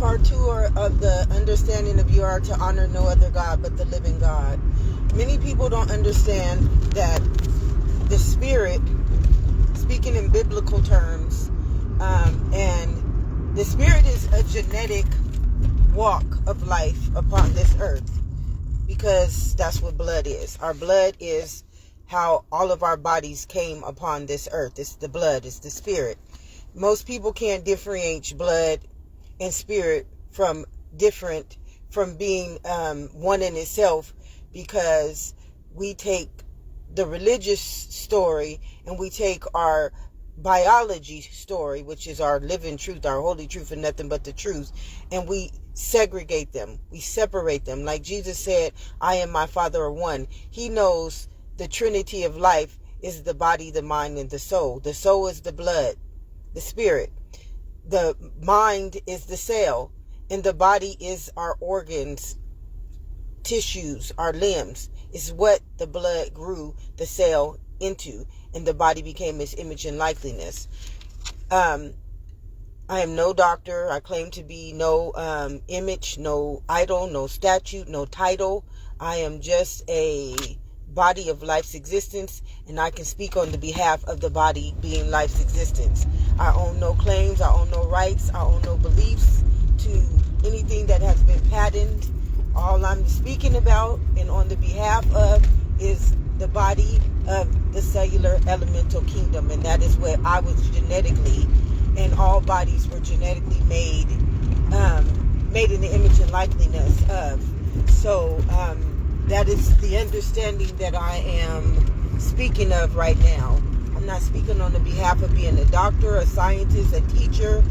Part 2 of the understanding of you are to honor no other God but the living God. Many people don't understand that the spirit, speaking in biblical terms, and the spirit is a genetic walk of life upon this earth, because that's what blood is. Our blood is how all of our bodies came upon this earth. It's the blood, it's the spirit. Most people can't differentiate blood and spirit from being one in itself, because we take the religious story and we take our biology story, which is our living truth, our holy truth, and nothing but the truth, and we segregate them, we separate them. Like Jesus said, I and my Father are one. He knows the Trinity of life is the body, the mind, and the soul. The soul is the blood, the spirit. The mind is the cell, and the body is our organs, tissues, our limbs. Is what the blood grew the cell into, and the body became its image and likeness. I am no doctor. I claim to be no image, no idol, no statue, no title. I am just a body of life's existence, and I can speak on the behalf of the body being life's existence. I own no claims, I own no rights, I own no beliefs to anything that has been patented. All I'm speaking about and on the behalf of is the body of the cellular elemental kingdom, and that is what I was genetically, and all bodies were genetically made in the image and likeness of. So that is the understanding that I am speaking of right now. I'm not speaking on the behalf of being a doctor, a scientist, a teacher.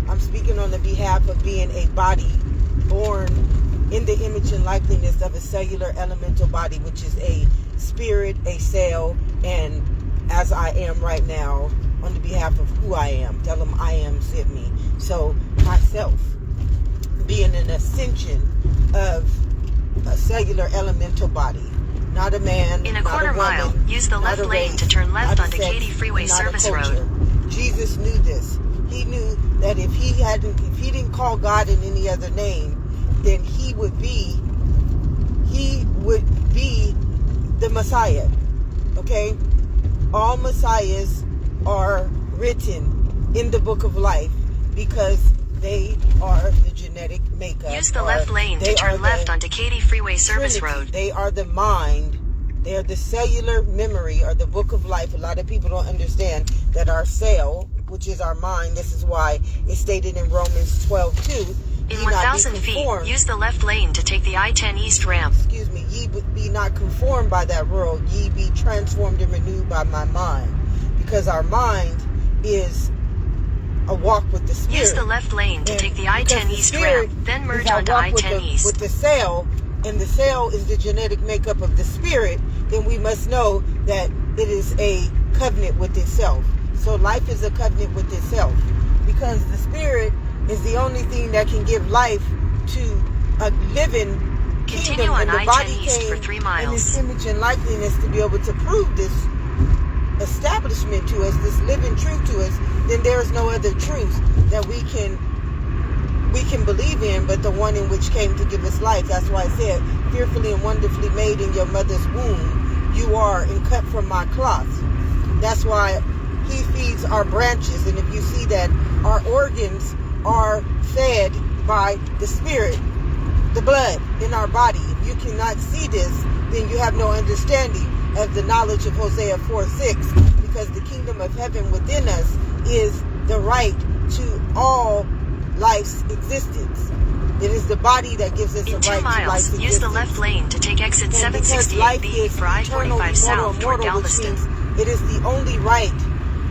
I'm speaking on the behalf of being a body born in the image and likeness of a cellular elemental body, which is a spirit, a cell, and as I am right now, on the behalf of who I am. Tell them I am sent me. So myself being an ascension of a cellular elemental body, not a man, in a not quarter a woman, mile, use the left lane to turn left onto KJV Freeway Service Road. Jesus knew this. He knew that if he didn't call God in any other name, then he would be the Messiah. Okay? All Messiahs are written in the book of life because they are the genetic makeup. Use the left lane to turn left onto KJV Freeway Service Road. They are the mind. They are the cellular memory, or the book of life. A lot of people don't understand that our cell, which is our mind, this is why it's stated in Romans 12:2. In 1,000 feet, use the left lane to take the I-10 East ramp. Excuse me. Ye be not conformed by that world. Ye be transformed and renewed by my mind. Because our mind is a walk with the spirit. Use the left lane to take the I-10 East ramp, then merge onto I-10 East. With the cell, and the cell is the genetic makeup of the spirit, then we must know that it is a covenant with itself. So life is a covenant with itself, because the spirit is the only thing that can give life to a living kingdom. Continue on and the I-10 body East came for 3 in miles. its image and likeness to be able to prove this establishment to us, this living truth to us. Then there is no other truth that we can believe in but the one in which came to give us life. That's why I said, fearfully and wonderfully made in your mother's womb you are, and cut from my cloth. That's why he feeds our branches. And if you see that our organs are fed by the spirit, the blood in our body, if you cannot see this, then you have no understanding of the knowledge of Hosea 4:6, because the kingdom of heaven within us is the right to all life's existence. It is the body that gives us the right to life's existence. In 2 miles, use the left lane to take exit 768B for I-45 south toward Galveston. It is the only right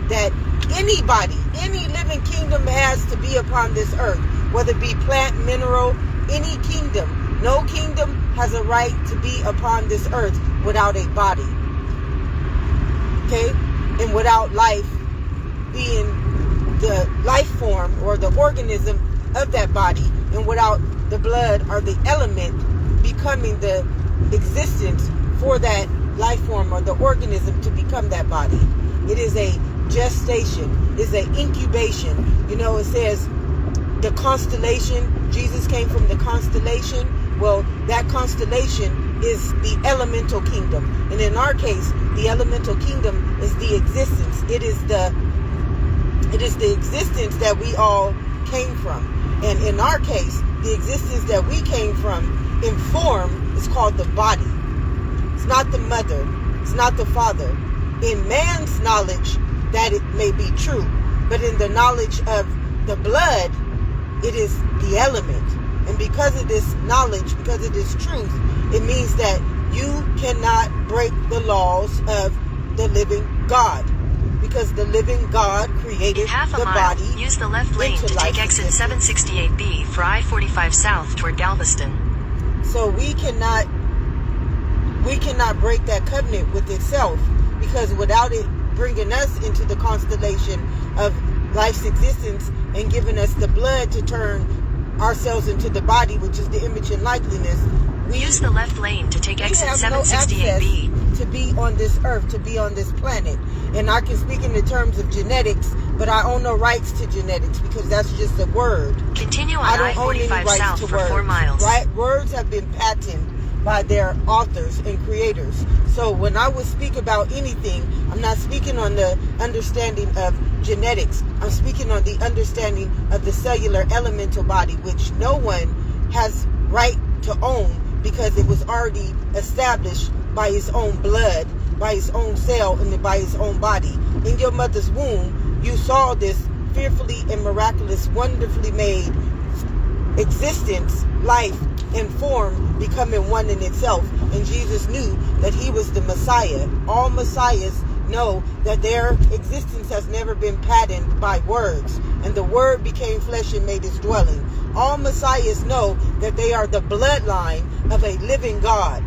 that anybody, any living kingdom has to be upon this earth, whether it be plant, mineral, any kingdom. No kingdom has a right to be upon this earth without a body. Okay? And without life being the life form or the organism of that body, and without the blood or the element becoming the existence for that life form or the organism to become that body. It is a gestation, is an incubation. You know, it says the constellation Jesus came from the constellation. Well, that constellation is the elemental kingdom. And in our case, the elemental kingdom is the existence. It is the existence that we all came from. And in our case, the existence that we came from in form is called the body. It's not the mother. It's not the father. In man's knowledge, that it may be true. But in the knowledge of the blood, it is the element. And because of this knowledge, because of this truth, it means that you cannot break the laws of the living God. Because the living God created in half a the mile, body. use the left lane to take exit 768B for I-45 south toward Galveston. So we cannot break that covenant with itself, because without it bringing us into the constellation of life's existence and giving us the blood to turn ourselves into the body, which is the image and likeness, we use the left lane to take exit have no 768B. access to be on this earth, to be on this planet. And I can speak in the terms of genetics, but I own no rights to genetics, because that's just a word. Continue on I don't own any I-45 rights south to for words, 4 miles. right? Words have been patented by their authors and creators. So when I would speak about anything, I'm not speaking on the understanding of genetics. I'm speaking on the understanding of the cellular elemental body, which no one has right to own, because it was already established by his own blood, by his own cell, and by his own body. In your mother's womb, you saw this fearfully and miraculous, wonderfully made existence, life, and form becoming one in itself. And Jesus knew that he was the Messiah. All Messiahs know that their existence has never been patterned by words, and the word became flesh and made his dwelling. All Messiahs know that they are the bloodline of a living God.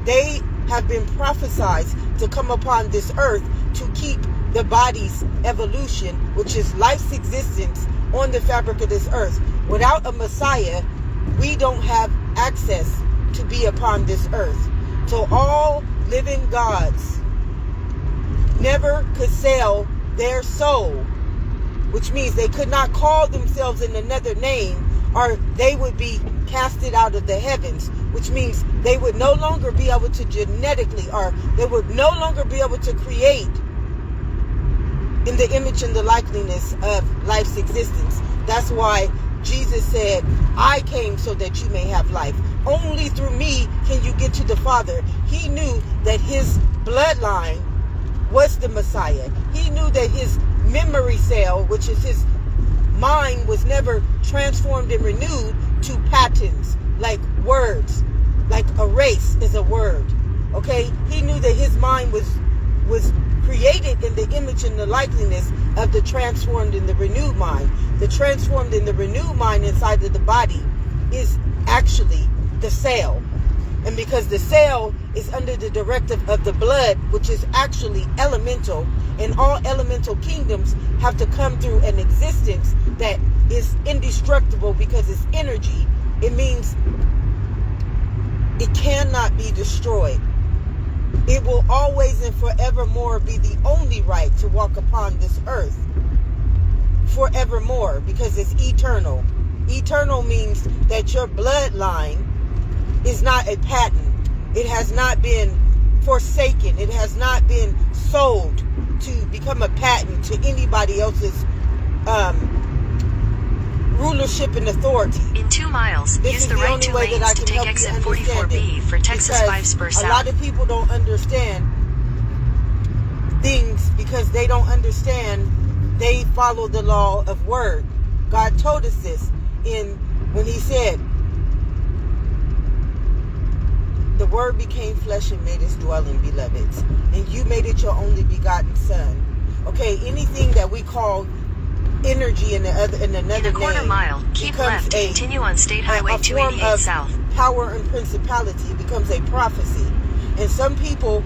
They have been prophesied to come upon this earth to keep the body's evolution, which is life's existence on the fabric of this earth. Without a Messiah, we don't have access to be upon this earth. So all living gods never could sell their soul, which means they could not call themselves in another name, or they would be casted out of the heavens, which means they would no longer be able to genetically, or they would no longer be able to create in the image and the likeness of life's existence. That's why Jesus said, I came so that you may have life. Only through me can you get to the Father. He knew that his bloodline was the Messiah. He knew that his memory cell, which is his mind, was never transformed and renewed to patterns, like words, like a race is a word. Okay? He knew that his mind was created in the image and the likeness of the transformed and the renewed mind. The transformed and the renewed mind inside of the body is actually the cell. And because the cell is under the directive of the blood, which is actually elemental, and all elemental kingdoms have to come through an existence that is indestructible because it's energy, it means it cannot be destroyed. It will always and forevermore be the only right to walk upon this earth. Forevermore, because it's eternal. Eternal means that your bloodline is not a patent. It has not been forsaken. It has not been sold to become a patent to anybody else's rulership and authority. In 2 miles, use the right 2 lanes to take exit 44B for Texas 5 spur south. A lot of people don't understand things because they don't understand. They follow the law of word. God told us this when he said, the word became flesh and made its dwelling, beloveds, and you made it your only begotten son. Okay, anything that we call energy in another in a quarter name mile, keep left to continue on State Highway 288 south. Power and principality becomes a prophecy. And some people,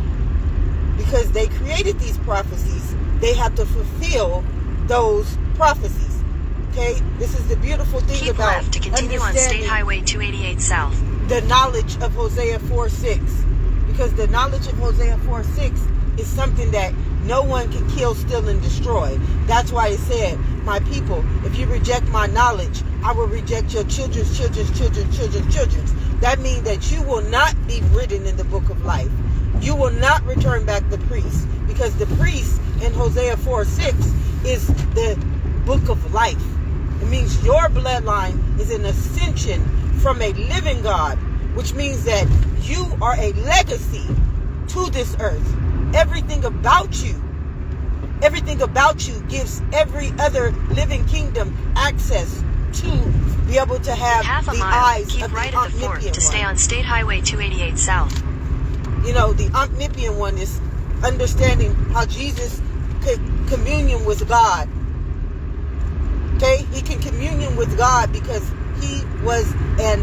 because they created these prophecies, they have to fulfill those prophecies. Okay? This is the beautiful thing keep about left to continue on State Highway 288 south. The knowledge of Hosea 4:6. Because the knowledge of Hosea 4:6 is something that no one can kill, steal, and destroy. That's why it said, my people, if you reject my knowledge, I will reject your children's children's children's children's children's. That means that you will not be written in the book of life. You will not return back the priest, because the priest in Hosea 4:6 is the book of life. It means your bloodline is an ascension from a living God, which means that you are a legacy to this earth. Everything about you gives every other living kingdom access to be able to have half a the mile, eyes keep of the right at the fork omnipotent to stay one. on State Highway 288 South. You know, the omnipotent one is understanding how Jesus could communion with God. Okay? He can communion with God because he was an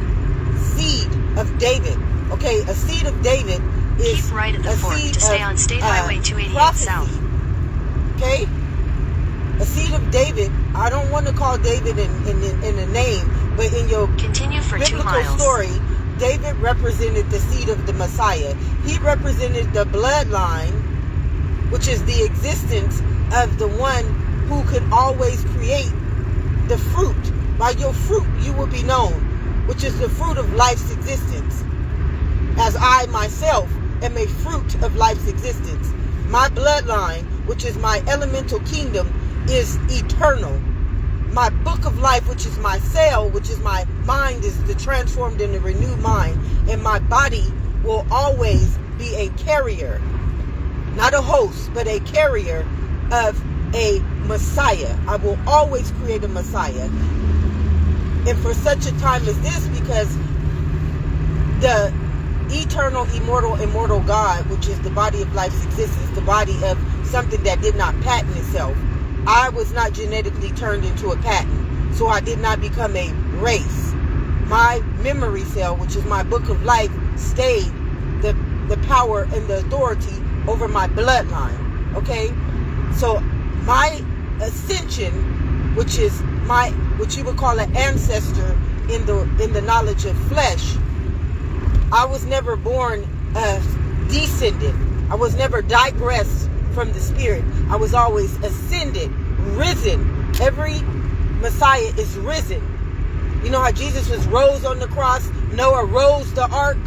seed of David. Okay? A seed of David is keep right at the a fork seed to stay of, on State Highway 288 prophecy. South. Okay? A seed of David. I don't want to call David in a name, but in your continue for 2 biblical miles. story, David represented the seed of the Messiah. He represented the bloodline, which is the existence of the one who could always create the fruit. By your fruit you will be known, which is the fruit of life's existence. As I myself am a fruit of life's existence. My bloodline, which is my elemental kingdom, is eternal. My book of life, which is my cell, which is my mind, is the transformed in the renewed mind. And my body will always be a carrier, not a host, but a carrier of a Messiah. I will always create a Messiah. And for such a time as this, because the eternal, immortal God, which is the body of life's existence, the body of something that did not patent itself. I was not genetically turned into a patent, so I did not become a race. My memory cell, which is my book of life, stayed the power and the authority over my bloodline. Okay? So my ascension, which you would call an ancestor in the knowledge of flesh, I was never born descended. I was never digressed from the spirit. I was always ascended, risen. Every Messiah is risen. You know how Jesus was rose on the cross? Noah rose the ark.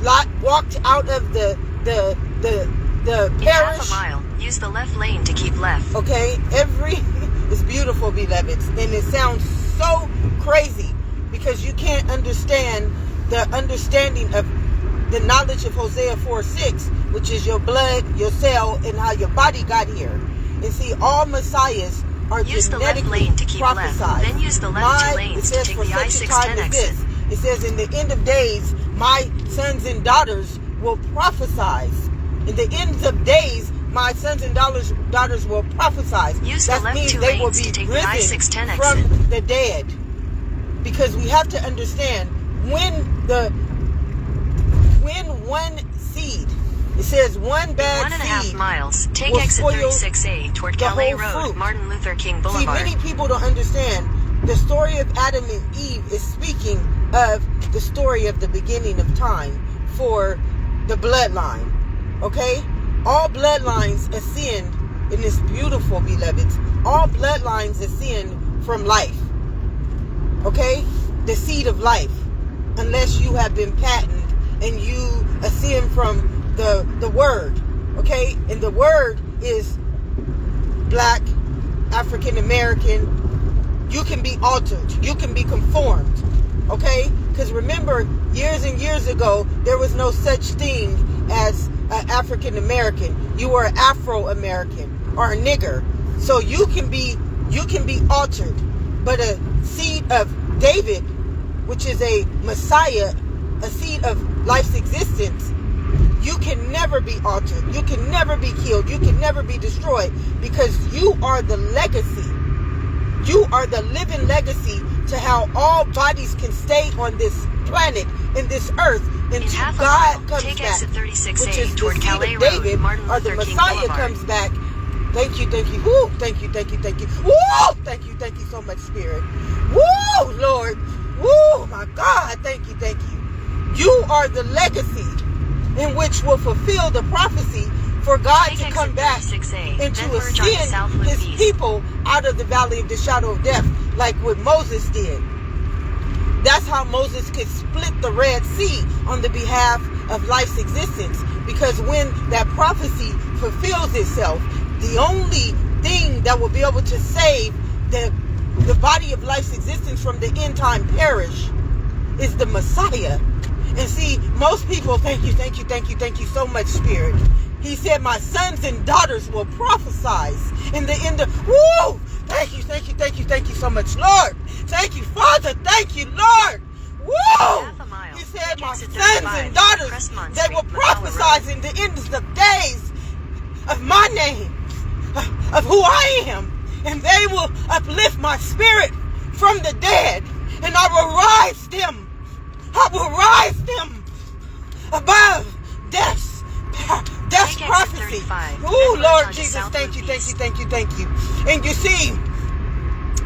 Lot walked out of the In parish. half a mile, use the left lane to keep left. Okay, it's beautiful, beloveds, and it sounds so crazy because you can't understand the understanding of the knowledge of Hosea 4:6, which is your blood, your cell, and how your body got here. And see, all messiahs are use the left genetically lane to keep prophesied. left. Then use the left 2 lanes to take the I-610 exit. It says, in the end of days, my sons and daughters will prophesy. In the end of days, my sons and daughters will prophesy. Use the that left means 2 they will lanes be to take the risen I-610 from exit. the dead. Because we have to understand when one seed, it says one bad in seed 1.5 miles, take will exit spoil 36A toward the Calais whole Road, fruit. Martin Luther King See, Boulevard. many people don't understand. The story of Adam and Eve is speaking of the story of the beginning of time for the bloodline. Okay? All bloodlines ascend, and it's beautiful, beloveds. All bloodlines ascend from life. Okay? The seed of life. Unless you have been patented and you ascend from the word. Okay? And the word is black, African American. You can be altered. You can be conformed. Okay? Because remember, years and years ago, there was no such thing as African American. You were Afro-American or a nigger. So you can be altered. But a seed of David, which is a Messiah, a seed of life's existence, you can never be altered. You can never be killed. You can never be destroyed, because you are the legacy. You are the living legacy to how all bodies can stay on this planet, in this earth, until God comes take back, exit 36A which is toward the seed Calais of Road, David, Martin or the Luther King Messiah Boulevard. comes back. Thank you. Woo, thank you. Woo, thank you so much, Spirit. Woo, Lord. Woo, my God, thank you. You are the legacy in which will fulfill the prophecy for God Take to exit come back 36A, and then to merge onto ascend Southwood his East. people out of the valley of the shadow of death, like what Moses did. That's how Moses could split the Red Sea on the behalf of life's existence. Because when that prophecy fulfills itself, the only thing that will be able to save the body of life's existence from the end time perish is the Messiah. And see, most people, thank you so much, Spirit. He said, my sons and daughters will prophesy in the end of, woo! Thank you so much, Lord. Thank you, Father. Thank you, Lord. Woo! He said, my sons and daughters, they will prophesy in the ends of days of my name, of who I am. And they will uplift my spirit from the dead. And I will rise them. I will rise them above death's prophecy. Oh, Lord Jesus, thank you. And you see,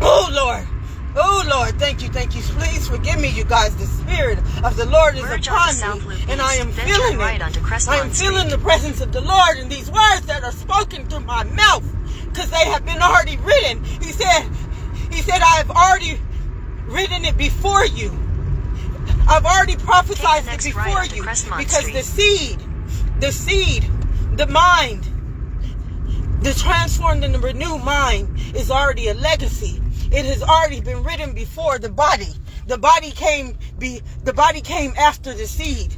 oh, Lord, thank you. Please forgive me, you guys. The Spirit of the Lord is upon me, and I am feeling it. I am feeling the presence of the Lord in these words that are spoken through my mouth, because they have been already written. He said, I have already written it before you. I've already prophesied it before you, because the seed, the mind, the transformed and the renewed mind is already a legacy. It has already been written before the body. The body came after the seed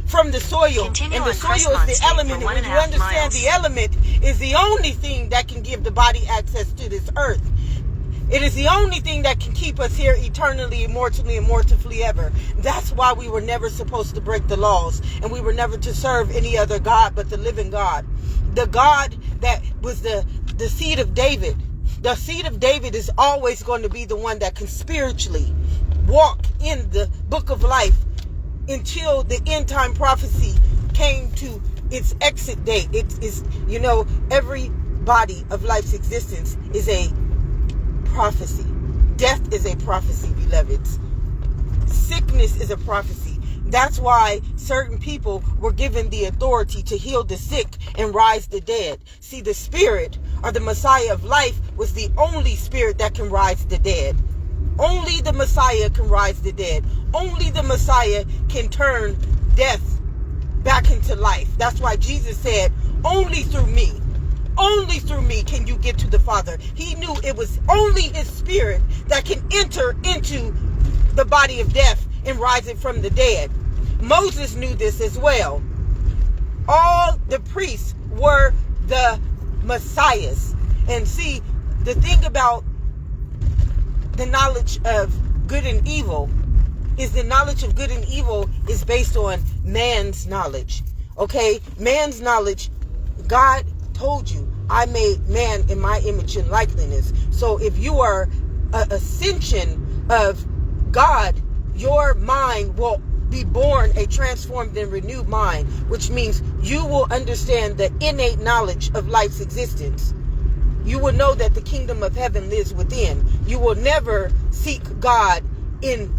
from the soil. And the soil is the element. And when you understand the element is the only thing that can give the body access to this earth. It is the only thing that can keep us here eternally, immortally, and mortifully ever. That's why we were never supposed to break the laws. And we were never to serve any other God but the living God. The God that was the seed of David. The seed of David is always going to be the one that can spiritually walk in the book of life until the end time prophecy came to its exit date. It is, every body of life's existence is a prophecy. Death is a prophecy, beloveds. Sickness is a prophecy. That's why certain people were given the authority to heal the sick and rise the dead. See, the Spirit, or the Messiah of life, was the only Spirit that can rise the dead. Only the Messiah can rise the dead. Only the Messiah can turn death back into life. That's why Jesus said, only through me can you get to the Father. He knew it was only his Spirit that can enter into the body of death and rise it from the dead. Moses knew this as well. All the priests were the Messiahs. And see, the thing about the knowledge of good and evil is the knowledge of good and evil is based on man's knowledge. Okay? Man's knowledge. God told you, I made man in my image and likeness. So if you are an ascension of God, your mind will be born a transformed and renewed mind, which means you will understand the innate knowledge of life's existence. You will know that the kingdom of heaven lives within. You will never seek God in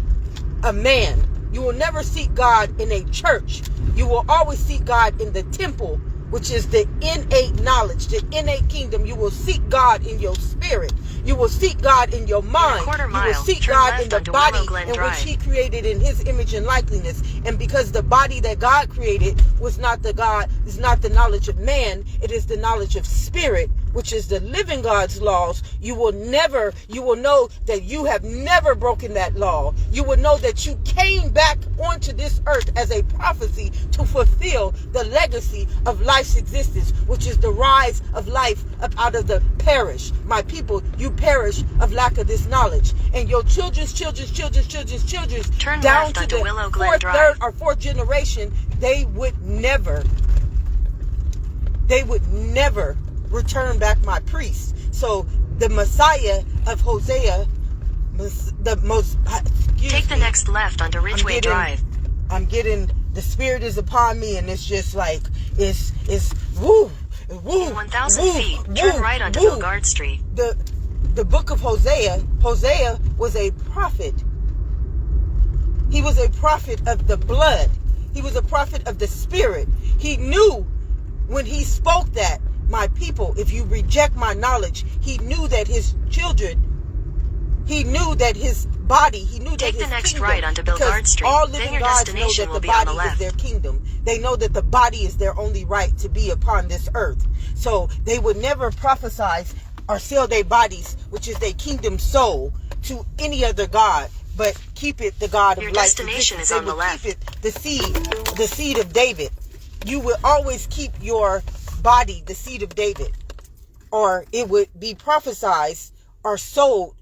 a man. You will never seek God in a church. You will always seek God in the temple, which is the innate knowledge, the innate kingdom. You will seek God in your spirit. You will seek God in your mind. You will seek God in the body in which he created in his image and likeness. And because the body that God created was not the God, is not the knowledge of man, it is the knowledge of spirit, which is the living God's laws. You will know that you have never broken that law. You will know that you came back onto this earth as a prophecy to fulfill the legacy of life's existence, which is the rise of life up out of the perish. My people, you perish of lack of this knowledge. And your children's down to the fourth, third, or fourth generation, they would never return back my priests. So the Messiah of Hosea, Take the next left onto Ridgeway Drive. I'm getting, the Spirit is upon me, and it's just like, it's woo. In 1,000 feet, turn right onto Bogard Street. The book of Hosea was a prophet. He was a prophet of the blood. He was a prophet of the Spirit. He knew when he spoke that, my people, if you reject my knowledge, he knew that his children, he knew that his body, he knew that his kingdom. Take the next right onto Billard Street. All living gods know that the body is their kingdom. They know that the body is their only right to be upon this earth. So they would never prophesy or sell their bodies, which is their kingdom soul, to any other god, but keep it the God of life. Your destination is on the left. Keep it the seed of David. You will always keep your body the seed of David, or it would be prophesied or sold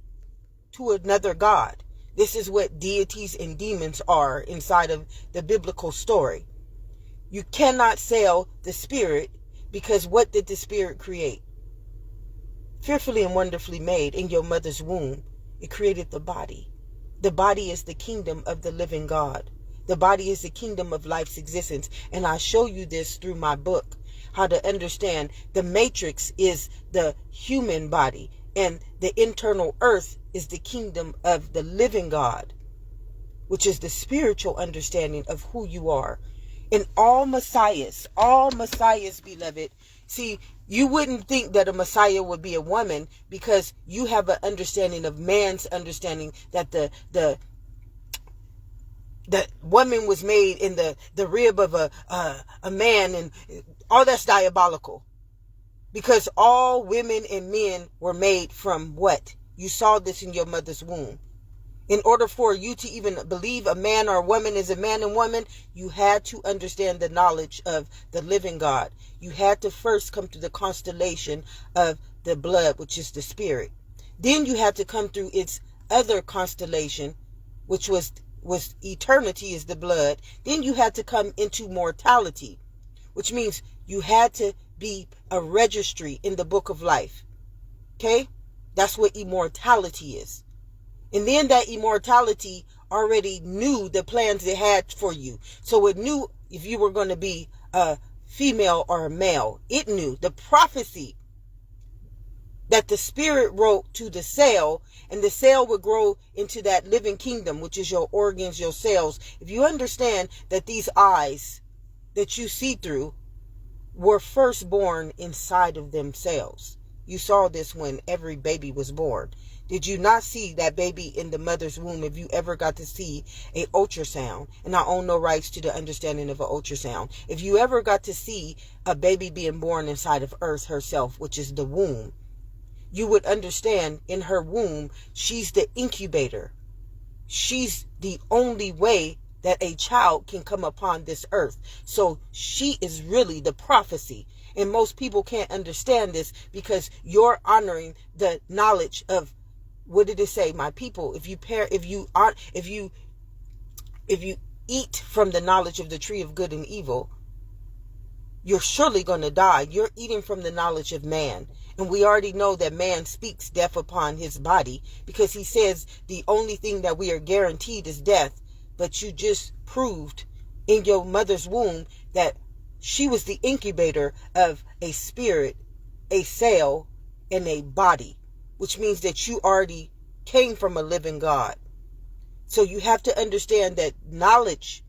to another god. This is what deities and demons are inside of the biblical story. You cannot sell the spirit, because what did the spirit create? Fearfully and wonderfully made in your mother's womb, it created the body. The body is the kingdom of the living God. The body is the kingdom of life's existence. And I show you this through my book, how to understand the matrix is the human body, and the internal earth is the kingdom of the living God, which is the spiritual understanding of who you are. And all messiahs, beloved, see, you wouldn't think that a Messiah would be a woman, because you have an understanding of man's understanding that the woman was made in the rib of a man, and all that's diabolical. Because all women and men were made from what? You saw this in your mother's womb. In order for you to even believe a man or a woman is a man and woman, you had to understand the knowledge of the living God. You had to first come to the constellation of the blood, which is the spirit. Then you had to come through its other constellation, which was eternity, is the blood. Then you had to come into mortality, which means you had to be a registry in the book of life. Okay? That's what immortality is. And then that immortality already knew the plans it had for you. So it knew if you were going to be a female or a male. It knew the prophecy that the spirit wrote to the cell, and the cell would grow into that living kingdom, which is your organs, your cells. If you understand that these eyes that you see through were first born inside of themselves. You saw this when every baby was born. Did you not see that baby in the mother's womb? If you ever got to see a ultrasound, and I own no rights to the understanding of an ultrasound. If you ever got to see a baby being born inside of Earth herself, which is the womb, you would understand in her womb, she's the incubator. She's the only way that a child can come upon this earth. So she is really the prophecy. And most people can't understand this, because you're honoring the knowledge of, what did it say, my people? If you eat from the knowledge of the tree of good and evil, you're surely going to die. You're eating from the knowledge of man. And we already know that man speaks death upon his body, because he says the only thing that we are guaranteed is death. But you just proved in your mother's womb that she was the incubator of a spirit, a cell, and a body, which means that you already came from a living God. So you have to understand that knowledge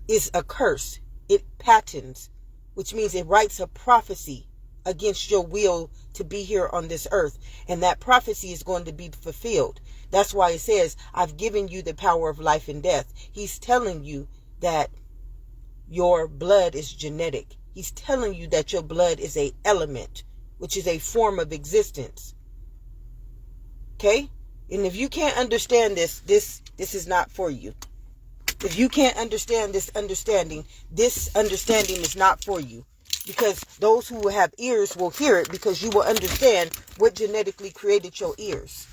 is a curse. It patents, which means it writes a prophecy against your will to be here on this earth. And that prophecy is going to be fulfilled. That's why it says, I've given you the power of life and death. He's telling you that your blood is genetic. He's telling you that your blood is a element, which is a form of existence. Okay? And if you can't understand this is not for you. If you can't understand this understanding is not for you. Because those who have ears will hear it, because you will understand what genetically created your ears.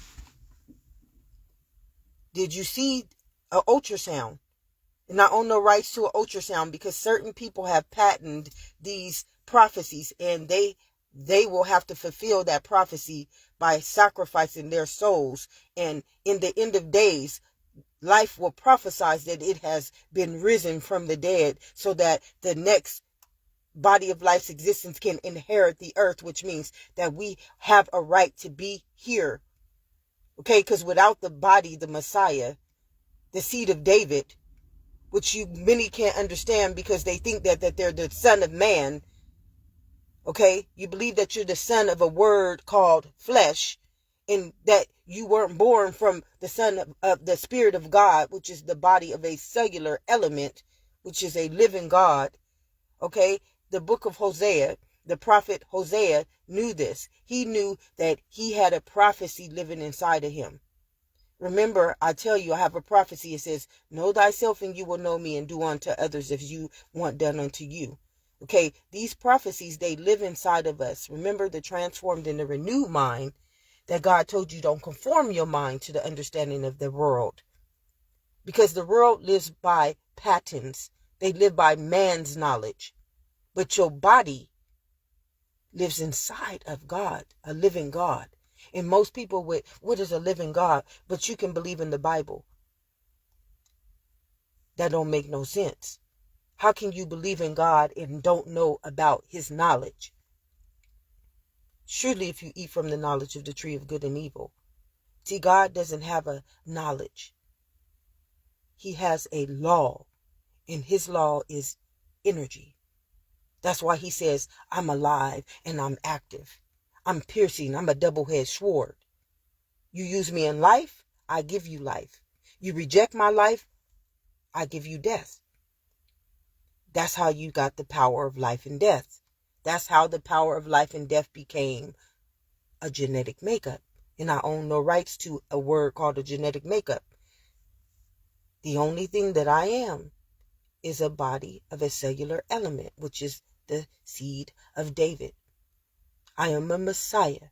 Did you see an ultrasound? And I own no rights to an ultrasound, because certain people have patented these prophecies, and they will have to fulfill that prophecy by sacrificing their souls. And in the end of days, life will prophesy that it has been risen from the dead, so that the next body of life's existence can inherit the earth, which means that we have a right to be here. Okay, because without the body, the Messiah, the seed of David, which many can't understand because they think that they're the son of man. Okay, you believe that you're the son of a word called flesh, and that you weren't born from the son of the Spirit of God, which is the body of a cellular element, which is a living God. Okay, the book of Hosea, the prophet Hosea knew this. He knew that he had a prophecy living inside of him. Remember, I tell you, I have a prophecy. It says, know thyself and you will know me, and do unto others as you want done unto you. Okay, these prophecies, they live inside of us. Remember the transformed and the renewed mind that God told you, don't conform your mind to the understanding of the world. Because the world lives by patterns. They live by man's knowledge. But your body lives inside of God, a living God. And most people what is a living God? But you can believe in the Bible. That don't make no sense. How can you believe in God and don't know about his knowledge? Surely if you eat from the knowledge of the tree of good and evil. See, God doesn't have a knowledge. He has a law, and his law is energy. That's why he says, I'm alive and I'm active. I'm piercing. I'm a double-edged sword. You use me in life, I give you life. You reject my life, I give you death. That's how you got the power of life and death. That's how the power of life and death became a genetic makeup. And I own no rights to a word called a genetic makeup. The only thing that I am is a body of a cellular element, which is the seed of David. I am a Messiah.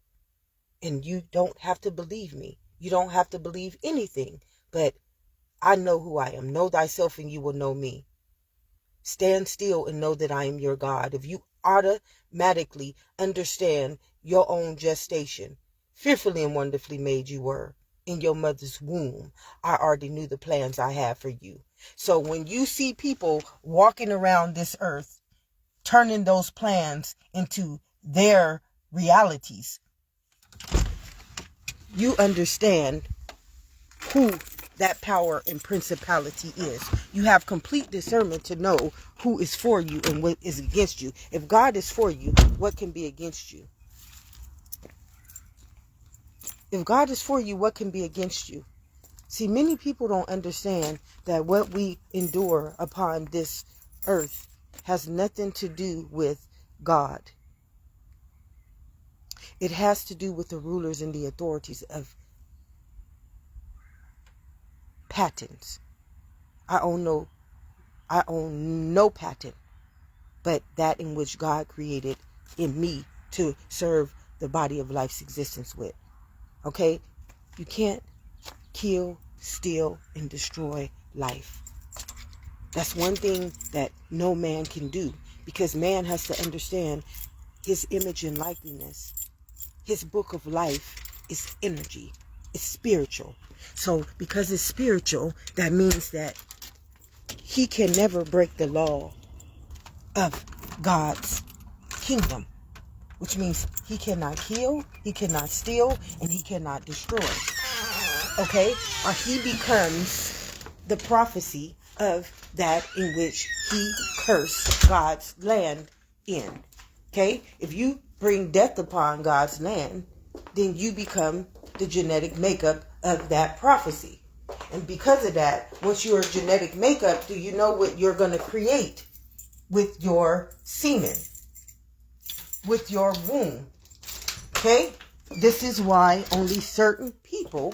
And you don't have to believe me. You don't have to believe anything. But I know who I am. Know thyself and you will know me. Stand still and know that I am your God. If you automatically understand your own gestation, fearfully and wonderfully made you were in your mother's womb, I already knew the plans I have for you. So when you see people walking around this earth, turning those plans into their realities, you understand who that power and principality is. You have complete discernment to know who is for you and what is against you. If God is for you, what can be against you? If God is for you, what can be against you? See, many people don't understand that what we endure upon this earth has nothing to do with God. It has to do with the rulers and the authorities of patents. I own no patent, but that in which God created in me to serve the body of life's existence with. Okay? You can't kill, steal, and destroy life. That's one thing that no man can do, because man has to understand his image and likeness. His book of life is energy. It's spiritual. So because it's spiritual, that means that he can never break the law of God's kingdom, which means he cannot kill, he cannot steal, and he cannot destroy. Okay? Or he becomes the prophecy of that in which he cursed God's land in. Okay? If you bring death upon God's land, then you become the genetic makeup of that prophecy. And because of that, once you're a genetic makeup, do you know what you're going to create with your semen, with your womb? Okay? This is why only certain people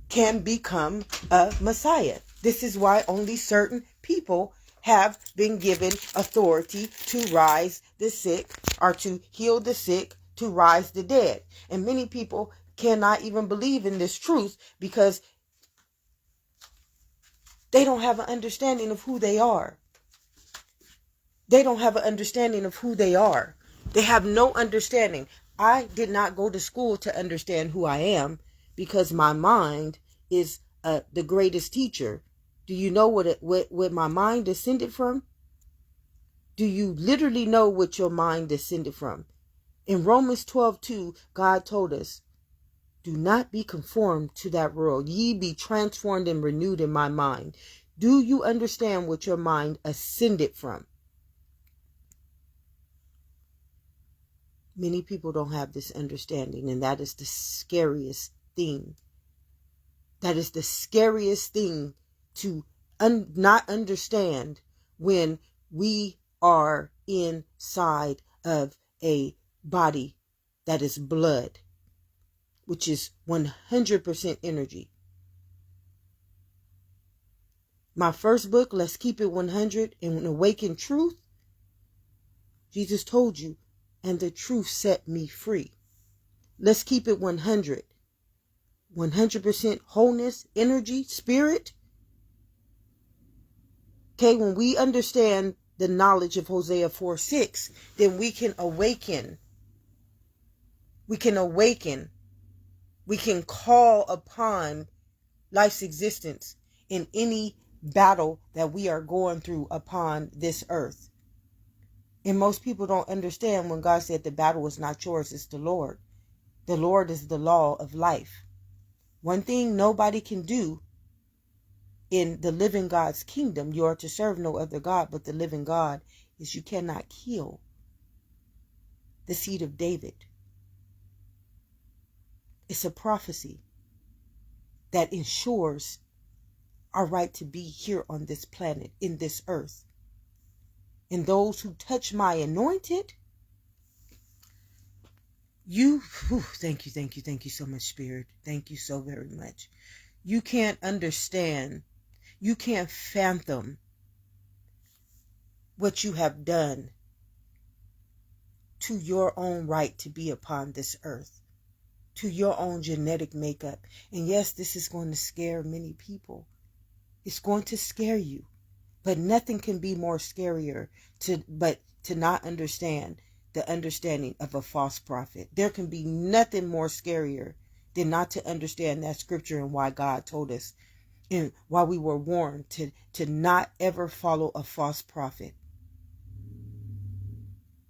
can become a Messiah. This is why only certain people have been given authority to rise the sick, or to heal the sick, to rise the dead. And many people cannot even believe in this truth because they don't have an understanding of who they are. They don't have an understanding of who they are. They have no understanding. I did not go to school to understand who I am, because my mind is the greatest teacher. Do you know what my mind descended from? Do you literally know what your mind descended from? In Romans 12:2, God told us Do not be conformed to that world. Ye be transformed and renewed in my mind. Do you understand what your mind ascended from? Many people don't have this understanding, and that is the scariest thing. That is the scariest thing to not understand when we are inside of a body that is blood, which is 100% energy. My first book, Let's Keep It 100 and Awaken Truth, Jesus told you, and the truth set me free. Let's keep it 100. 100% wholeness, energy, spirit. Okay, when we understand the knowledge of Hosea 4:6, then we can awaken. We can awaken. We can call upon life's existence in any battle that we are going through upon this earth. And most people don't understand when God said the battle is not yours, it's the Lord. The Lord is the law of life. One thing nobody can do in the living God's kingdom, you are to serve no other God but the living God, is you cannot kill the seed of David. It's a prophecy that ensures our right to be here on this planet, in this earth. And those who touch my anointed, thank you so much, Spirit. Thank you so very much. You can't understand, you can't fathom what you have done to your own right to be upon this earth, to your own genetic makeup. And yes, this is going to scare many people. It's going to scare you. But nothing can be more scarier to not understand the understanding of a false prophet. There can be nothing more scarier than not to understand that scripture and why God told us and why we were warned to not ever follow a false prophet.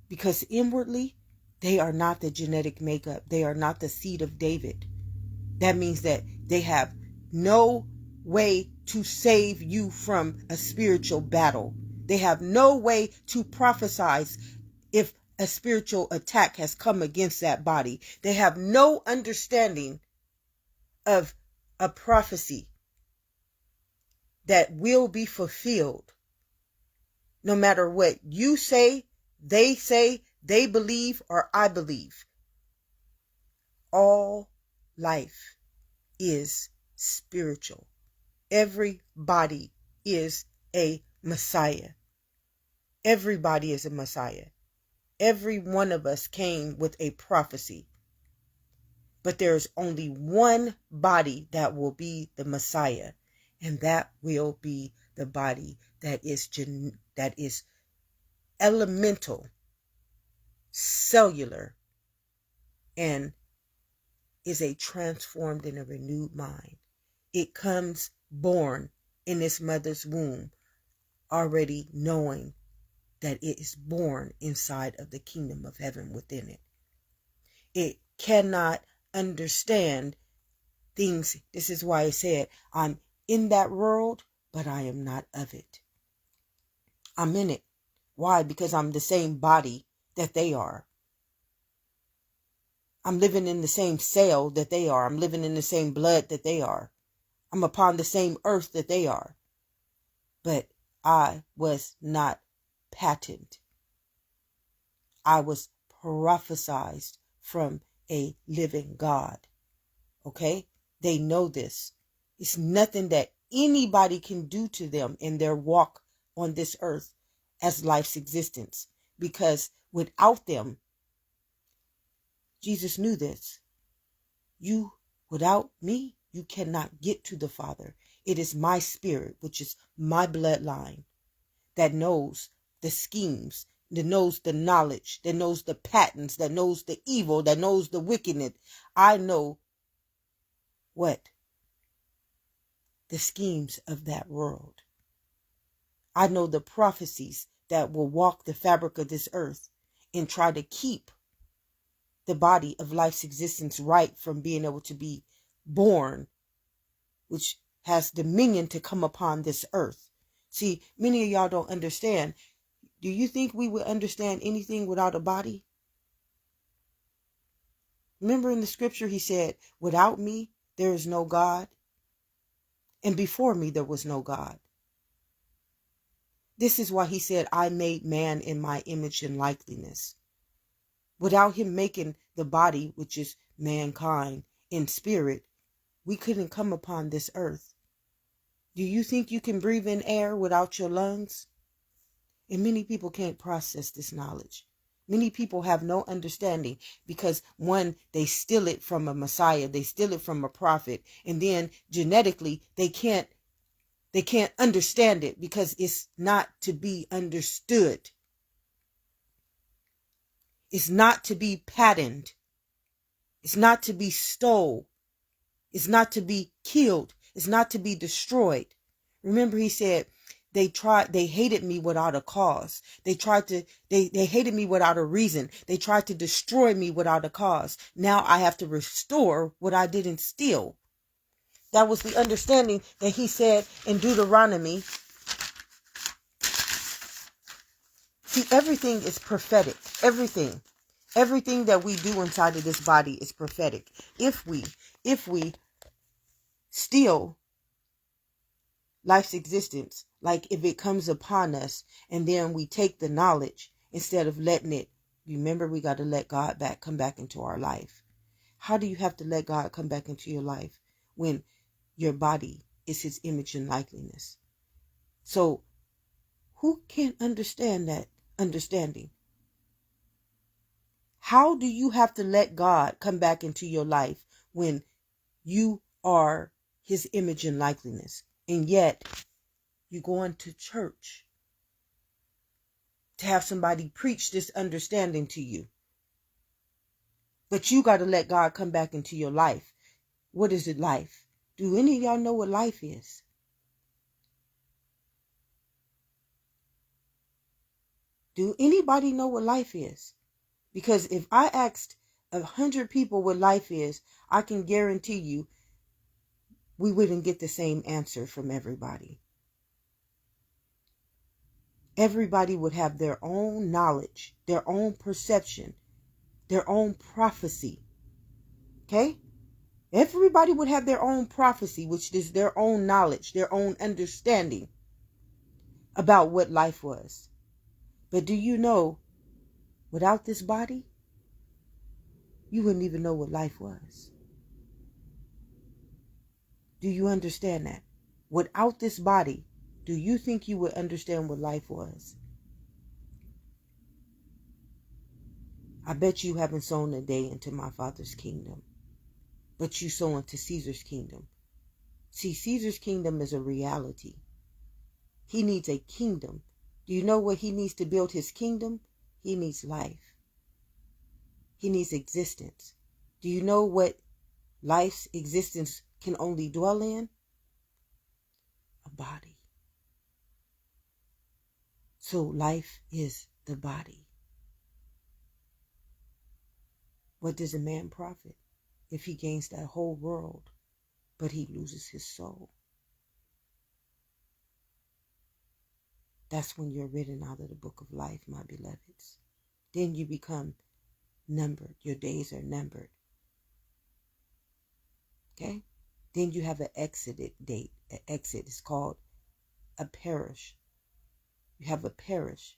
Because inwardly, they are not the genetic makeup. They are not the seed of David. That means that they have no way to save you from a spiritual battle. They have no way to prophesize if a spiritual attack has come against that body. They have no understanding of a prophecy that will be fulfilled. No matter what you say, they believe, or I believe. All life is spiritual. Everybody is a Messiah. Everybody is a Messiah. Every one of us came with a prophecy. But there's only one body that will be the Messiah. And that will be the body that is elemental, cellular, and is a transformed and a renewed mind. It comes born in its mother's womb, already knowing that it is born inside of the kingdom of heaven within it. It cannot understand things. This is why I said, I'm in that world, but I am not of it. I'm in it. Why? Because I'm the same body that they are. I'm living in the same cell that they are. I'm living in the same blood that they are. I'm upon the same earth that they are. But I was not patented. I was prophesied from a living God. Okay? They know this. It's nothing that anybody can do to them in their walk on this earth as life's existence. Because without them, Jesus knew this. You, without me, you cannot get to the Father. It is my spirit, which is my bloodline, that knows the schemes, that knows the knowledge, that knows the patterns, that knows the evil, that knows the wickedness. I know what? The schemes of that world. I know the prophecies that will walk the fabric of this earth and try to keep the body of life's existence right from being able to be born, which has dominion to come upon this earth. See, many of y'all don't understand. Do you think we would understand anything without a body? Remember in the scripture he said, without me, there is no God. And before me, there was no God. This is why he said, I made man in my image and likeness. Without him making the body, which is mankind, in spirit, we couldn't come upon this earth. Do you think you can breathe in air without your lungs? And many people can't process this knowledge. Many people have no understanding because, one, they steal it from a Messiah, they steal it from a prophet, and then genetically they can't understand it because it's not to be understood. It's not to be patterned. It's not to be stole. It's not to be killed. It's not to be destroyed. Remember he said, they hated me without a cause. They hated me without a reason. They tried to destroy me without a cause. Now I have to restore what I didn't steal. That was the understanding that he said in Deuteronomy. See, everything is prophetic. Everything that we do inside of this body is prophetic. If we steal life's existence, like if it comes upon us and then we take the knowledge instead of letting it, remember we got to let God come back into our life. How do you have to let God come back into your life when your body is his image and likeness? So who can understand that understanding? How do you have to let God come back into your life when you are his image and likeness? And yet you're going to church to have somebody preach this understanding to you. But you got to let God come back into your life. What is it, life? Do any of y'all know what life is? Do anybody know what life is? Because if I asked 100 people what life is, I can guarantee you we wouldn't get the same answer from everybody. Everybody would have their own knowledge, their own perception, their own prophecy. Okay? Everybody would have their own prophecy, which is their own knowledge, their own understanding about what life was. But do you know, without this body, you wouldn't even know what life was. Do you understand that? Without this body, do you think you would understand what life was? I bet you haven't sown a day into my Father's kingdom, but you sow into Caesar's kingdom. See, Caesar's kingdom is a reality. He needs a kingdom. Do you know what he needs to build his kingdom? He needs life. He needs existence. Do you know what life's existence can only dwell in? A body. So life is the body. What does a man profit if he gains that whole world, but he loses his soul? That's when you're written out of the book of life, my beloveds. Then you become numbered. Your days are numbered. Okay? Then you have an exit date. An exit is called a perish. You have a perish.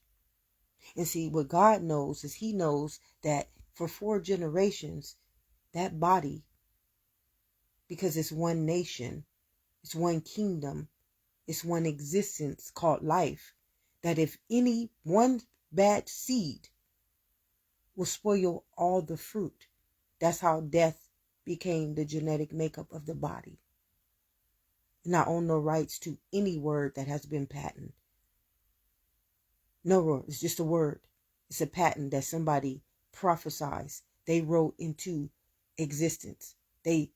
And see, what God knows is he knows that for 4 generations, that body, because it's one nation, it's one kingdom, it's one existence called life, that if any one bad seed will spoil all the fruit. That's how death became the genetic makeup of the body. And I own no rights to any word that has been patented. No word. It's just a word. It's a patent that somebody prophesies. They wrote into existence. They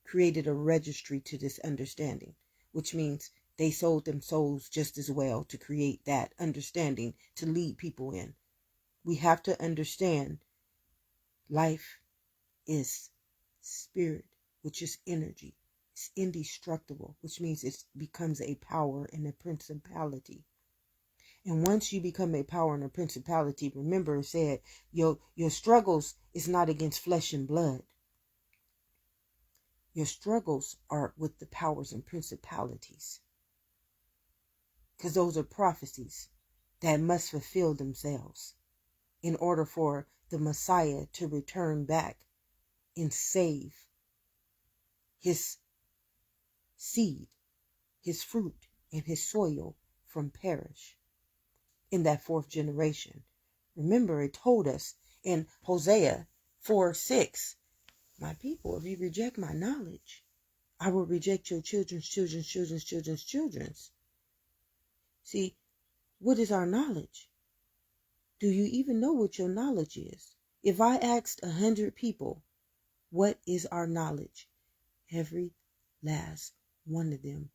created a registry to this understanding, which means they sold them souls just as well to create that understanding to lead people in. We have to understand Life is spirit, which is energy. It's indestructible, which means it becomes a power and a principality. And once you become a power and a principality, remember it said your struggles is not against flesh and blood. Your struggles are with the powers and principalities. Because those are prophecies that must fulfill themselves in order for the Messiah to return back and save his seed, his fruit, and his soil from perish in that fourth generation. Remember, it told us in Hosea 4:6, my people, if you reject my knowledge, I will reject your children's children's children's children's children's. See, what is our knowledge? Do you even know what your knowledge is? If I asked 100 people, what is our knowledge? Every last one of them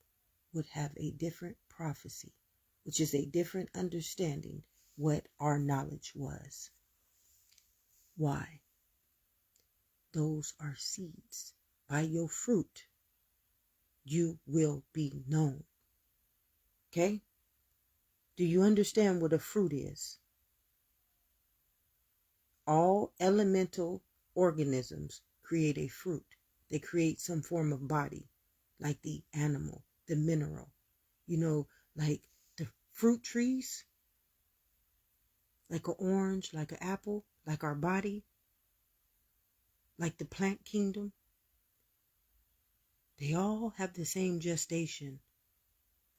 would have a different prophecy, which is a different understanding what our knowledge was. Why? Those are seeds. By your fruit, you will be known. Okay? Do you understand what a fruit is? All elemental organisms create a fruit. They create some form of body, like the animal, the mineral. You know, like the fruit trees, like an orange, like an apple, like our body, like the plant kingdom. They all have the same gestation,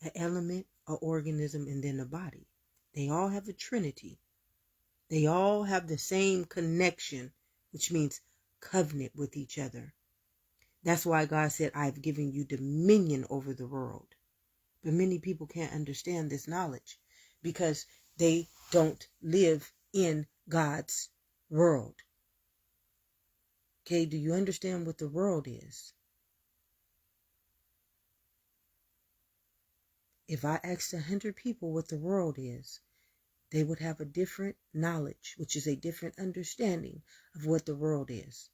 an element, an organism, and then a body. They all have a trinity. They all have the same connection, which means covenant with each other. That's why God said, I've given you dominion over the world. But many people can't understand this knowledge because they don't live in God's world. Okay, do you understand what the world is? If I asked 100 people what the world is, they would have a different knowledge, which is a different understanding of what the world is.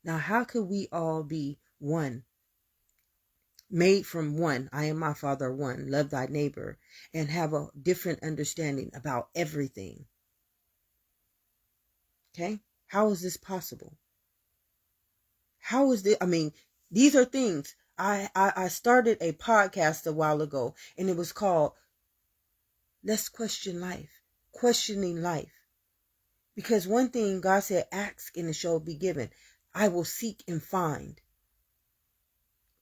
Now, how could we all be one? Made from one, I and my Father are one, love thy neighbor, and have a different understanding about everything. Okay? How is this possible? How is this? I mean, these are things. I started a podcast a while ago, and it was called Let's Question Life, Questioning Life. Because one thing God said, ask and it shall be given. I will seek and find.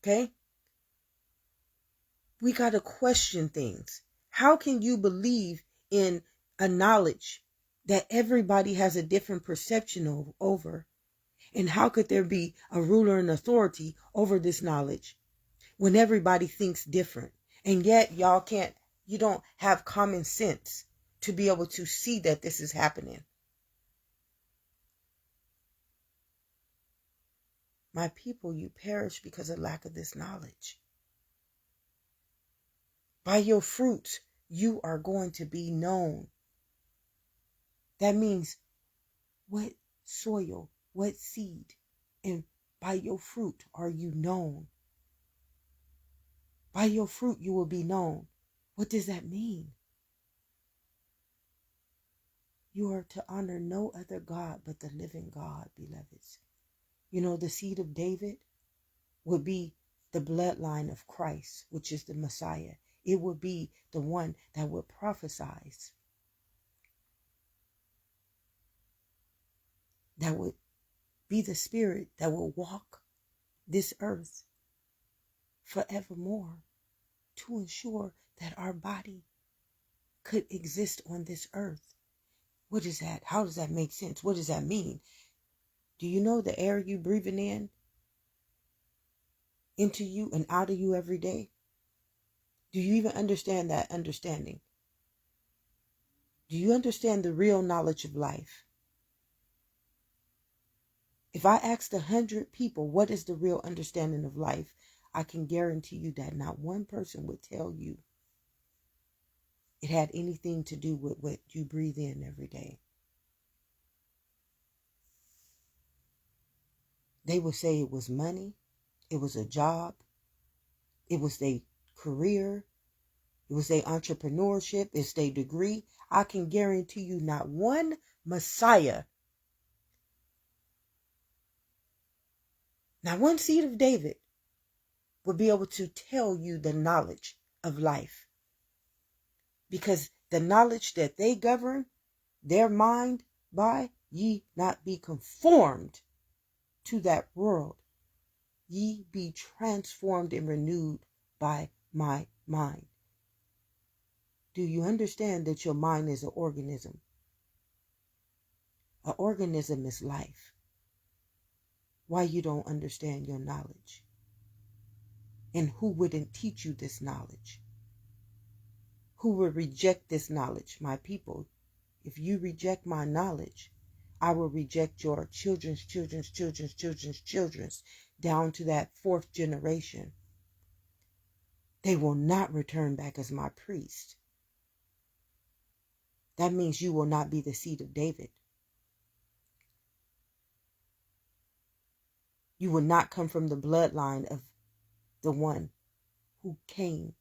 Okay? We got to question things. How can you believe in a knowledge that everybody has a different perception over? And how could there be a ruler and authority over this knowledge when everybody thinks different? And yet you don't have common sense to be able to see that this is happening. My people, you perish because of lack of this knowledge. By your fruits, you are going to be known. That means what soil, what seed, and by your fruit are you known. By your fruit you will be known. What does that mean? You are to honor no other God but the living God, beloveds. You know, the seed of David would be the bloodline of Christ, which is the Messiah. It would be the one that would prophesy, that would be the spirit that will walk this earth forevermore to ensure that our body could exist on this earth. What is that? How does that make sense? What does that mean? Do you know the air you breathing in, into you and out of you every day? Do you even understand that understanding? Do you understand the real knowledge of life? If I asked 100 people, what is the real understanding of life? I can guarantee you that not one person would tell you it had anything to do with what you breathe in every day. They would say it was money, it was a job, it was their career, it was their entrepreneurship, it's their degree. I can guarantee you not one Messiah, not one seed of David would be able to tell you the knowledge of life. Because the knowledge that they govern their mind by, ye not be conformed to that world. Ye be transformed and renewed by my mind. Do you understand that your mind is an organism? An organism is life. Why you don't understand your knowledge? And who wouldn't teach you this knowledge? Who would reject this knowledge? My people, if you reject my knowledge, I will reject your children's down to that 4th generation. They will not return back as my priest. That means you will not be the seed of David. You will not come from the bloodline of the one who came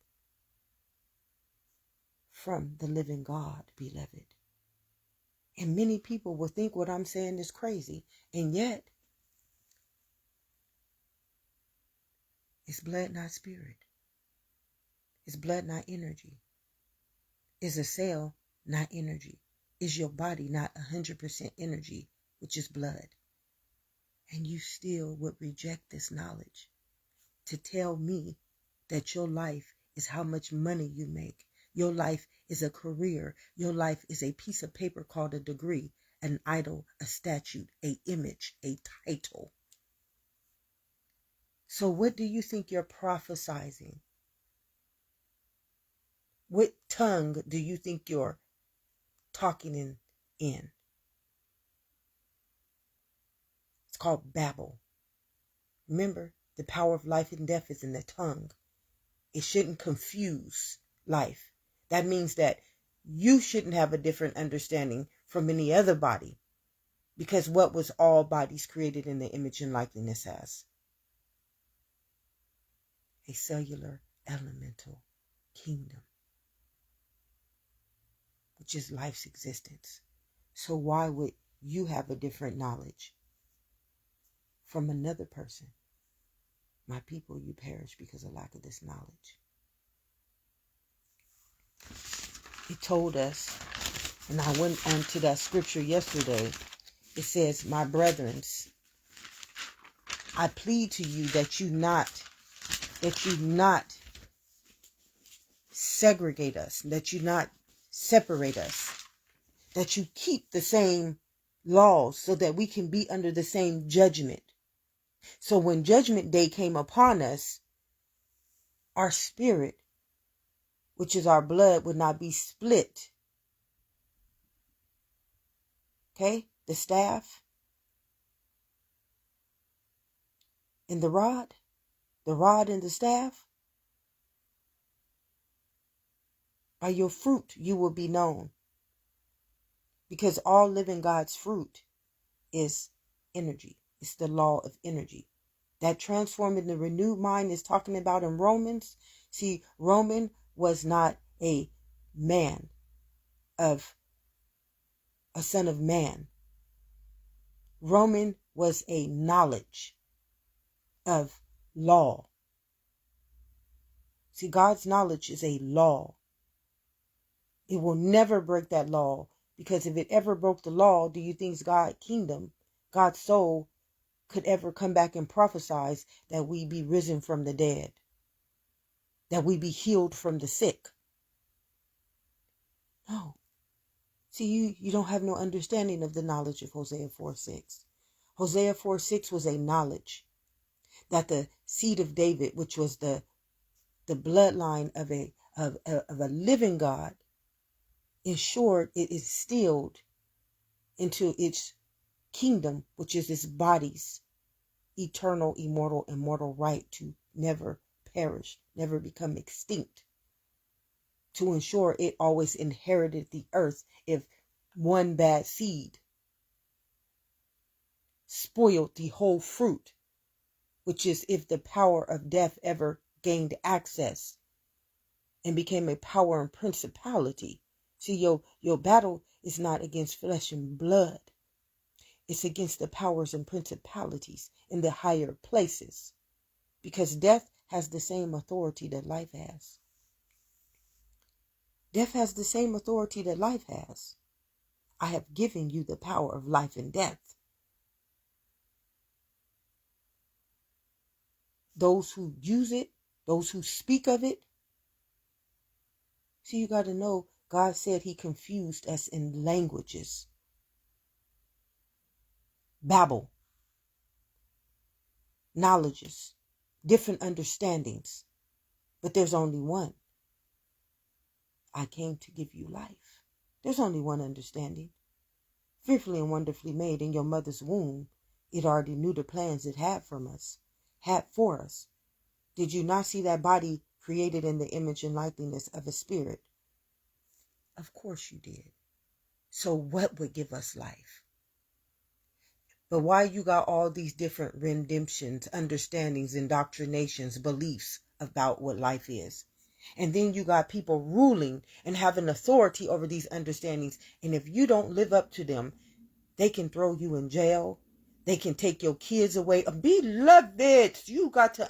from the living God, beloved. And many people will think what I'm saying is crazy. And yet, it's blood, not spirit. It's blood, not energy. It's a cell, not energy. Is your body not 100% energy, which is blood? And you still would reject this knowledge to tell me that your life is how much money you make. Your life is a career. Your life is a piece of paper called a degree, an idol, a statute, a image, a title. So what do you think you're prophesizing? What tongue do you think you're talking in? It's called Babel. Remember, the power of life and death is in the tongue. It shouldn't confuse life. That means that you shouldn't have a different understanding from any other body. Because what was all bodies created in the image and likeness as? A cellular elemental kingdom, which is life's existence. So why would you have a different knowledge from another person? My people, you perish because of lack of this knowledge. He told us, and I went on to that scripture yesterday. It says, my brethren, I plead to you that you not segregate us, that you not separate us, that you keep the same laws so that we can be under the same judgment. So when judgment day came upon us, our spirit, which is our blood, would not be split. Okay? The staff and the rod and the staff. By your fruit you will be known. Because all living God's fruit is energy. It's the law of energy. That transforming the renewed mind is talking about in Romans. See, Roman was not a man of a son of man. Roman was a knowledge of law. See, God's knowledge is a law. It will never break that law, because if it ever broke the law, do you think God's kingdom, God's soul, could ever come back and prophesy that we be risen from the dead, that we be healed from the sick? No. See, you don't have no understanding of the knowledge of Hosea 4:6. Hosea 4:6 was a knowledge that the seed of David, which was the bloodline of a living God, ensured it is instilled into its kingdom, which is its body's eternal, immortal, and mortal right to never perish, never become extinct, to ensure it always inherited the earth if one bad seed. spoiled the whole fruit, which is if the power of death ever gained access and became a power and principality. See, your battle is not against flesh and blood. It's against the powers and principalities in the higher places, because death has the same authority that life has. Death has the same authority that life has. I have given you the power of life and death. Those who use it, those who speak of it. See, you got to know, God said he confused us in languages. Babble. Knowledges. Different understandings. But there's only one. I came to give you life. There's only one understanding. Fearfully and wonderfully made in your mother's womb, it already knew the plans it had for us. Did you not see that body created in the image and likeness of a spirit? Of course you did. So what would give us life? But why you got all these different redemptions, understandings, indoctrinations, beliefs about what life is? And then you got people ruling and having authority over these understandings. And if you don't live up to them, they can throw you in jail. They can take your kids away. Beloved, you got to,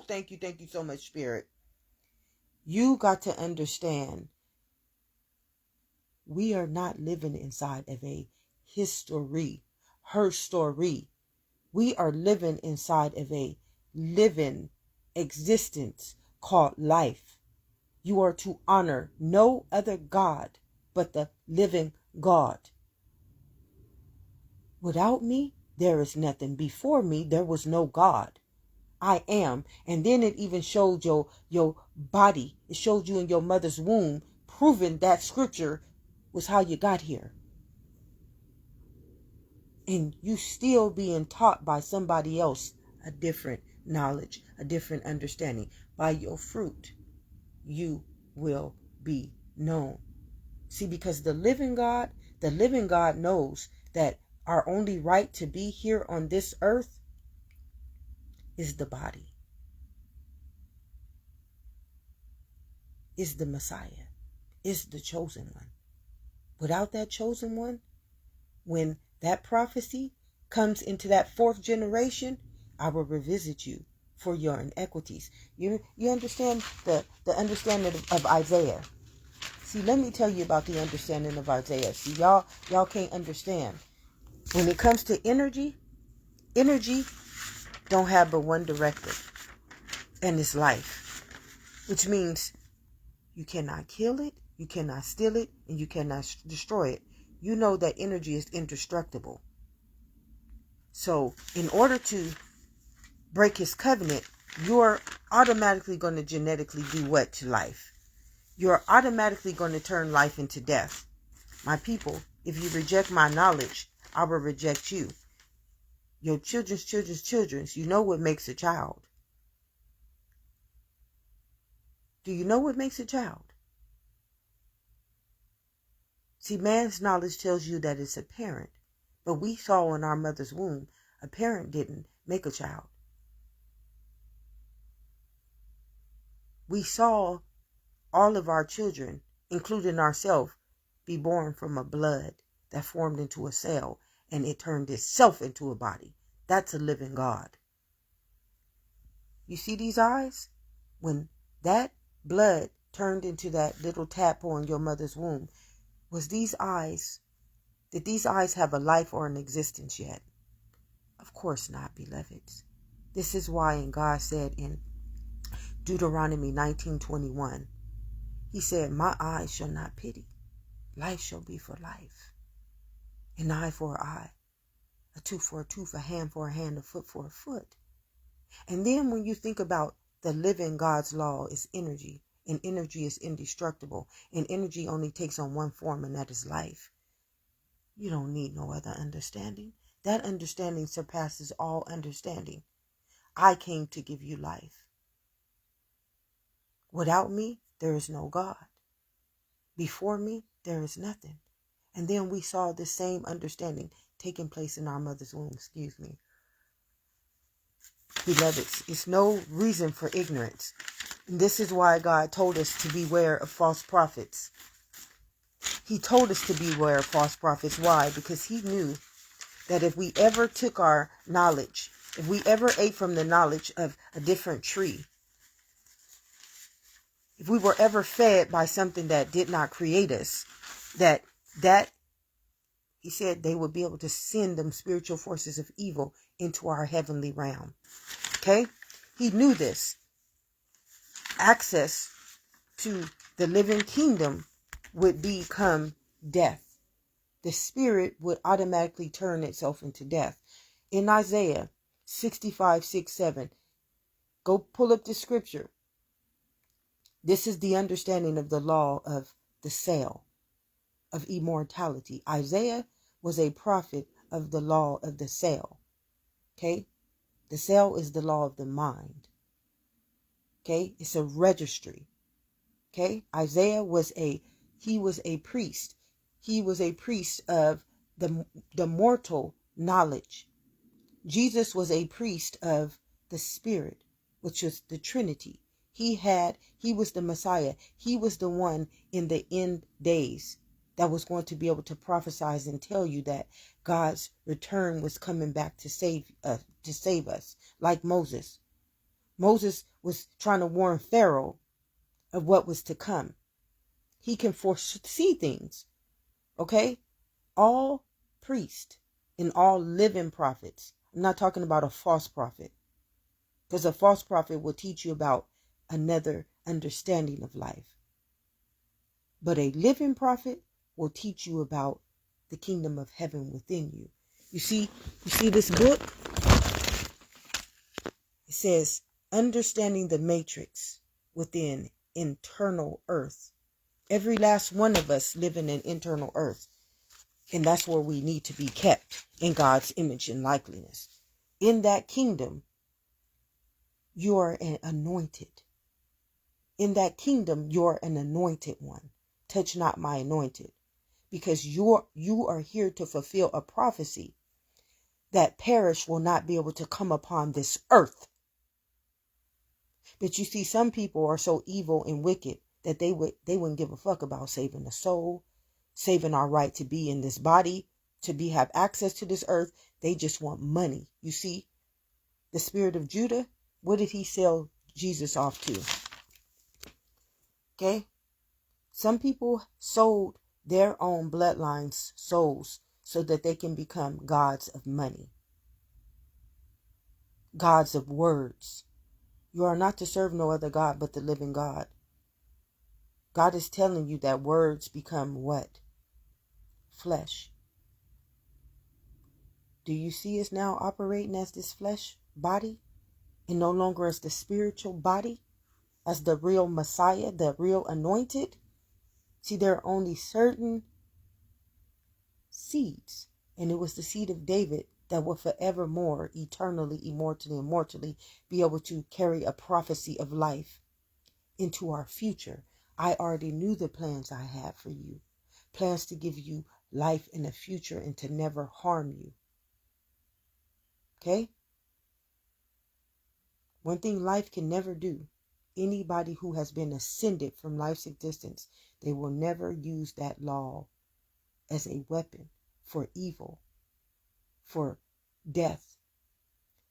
thank you so much, Spirit. You got to understand, we are not living inside of a history, her story. We are living inside of a living existence called life. You are to honor no other God but the living God. Without me, there is nothing. Before me, there was no God. I am. And then it even showed your body. It showed you in your mother's womb, proving that scripture was how you got here. And you still being taught by somebody else a different knowledge, a different understanding. By your fruit, you will be known. See, because the living God knows that our only right to be here on this earth is the body, is the Messiah, is the chosen one. Without that chosen one, when that prophecy comes into that fourth generation, I will revisit you for your inequities. You understand the understanding of Isaiah. See, let me tell you about the understanding of Isaiah. See, y'all can't understand. When it comes to energy don't have but one directive, and it's life. Which means you cannot kill it, you cannot steal it, and you cannot destroy it. You know that energy is indestructible. So in order to break his covenant, you're automatically going to genetically do what to life? You're automatically going to turn life into death. My people, if you reject my knowledge, I will reject you. Your children's children's children, you know what makes a child. Do you know what makes a child? See, man's knowledge tells you that it's a parent. But we saw in our mother's womb, a parent didn't make a child. We saw all of our children, including ourselves, be born from a blood that formed into a cell, and it turned itself into a body. That's a living God. You see these eyes? When that blood turned into that little tadpole in your mother's womb, did these eyes have a life or an existence yet? Of course not, beloveds. This is why God said in Deuteronomy 19:21, he said, my eyes shall not pity. Life shall be for life. An eye for an eye. A tooth for a tooth. A hand for a hand. A foot for a foot. And then when you think about the living God's law is energy. And energy is indestructible. And energy only takes on one form, and that is life. You don't need no other understanding. That understanding surpasses all understanding. I came to give you life. Without me, there is no God. Before me, there is nothing. And then we saw the same understanding taking place in our mother's womb. Excuse me. Beloved, it's no reason for ignorance. And this is why God told us to beware of false prophets. He told us to beware of false prophets. Why? Because he knew that if we ever took our knowledge, if we ever ate from the knowledge of a different tree, if we were ever fed by something that did not create us, that he said they would be able to send them spiritual forces of evil into our heavenly realm. Okay? He knew this. Access to the living kingdom would become death. The spirit would automatically turn itself into death. In Isaiah 65:6-7, go pull up the scripture. This is the understanding of the law of the cell, of immortality. Isaiah was a prophet of the law of the cell. Okay? The cell is the law of the mind. Okay? It's a registry. Okay? Isaiah was a priest. He was a priest of the mortal knowledge. Jesus was a priest of the spirit, which was the Trinity. He was the Messiah. He was the one in the end days that was going to be able to prophesy and tell you that God's return was coming back to save us, like Moses. Moses was trying to warn Pharaoh of what was to come. He can foresee things. Okay? All priests and all living prophets. I'm not talking about a false prophet. Because a false prophet will teach you about another understanding of life. But a living prophet will teach you about the kingdom of heaven within you. You see this book? It says, understanding the matrix within internal earth. Every last one of us live in an internal earth. And that's where we need to be kept, in God's image and likeness. In that kingdom, you are an anointed. In that kingdom, you're an anointed one. Touch not my anointed. Because you are here to fulfill a prophecy that perish will not be able to come upon this earth. But you see, some people are so evil and wicked that they wouldn't give a fuck about saving the soul, saving our right to be in this body, have access to this earth. They just want money. You see, the spirit of Judah, what did he sell Jesus off to? Okay? Some people sold their own bloodlines, souls, so that they can become gods of money, gods of words. You are not to serve no other God but the living God. God is telling you that words become what? Flesh. Do you see us now operating as this flesh body and no longer as the spiritual body, as the real Messiah, the real anointed? See, there are only certain seeds, and it was the seed of David that will forevermore, eternally, immortally be able to carry a prophecy of life into our future. I already knew the plans I had for you. Plans to give you life in the future and to never harm you. Okay? One thing life can never do, anybody who has been ascended from life's existence, they will never use that law as a weapon for evil, for death,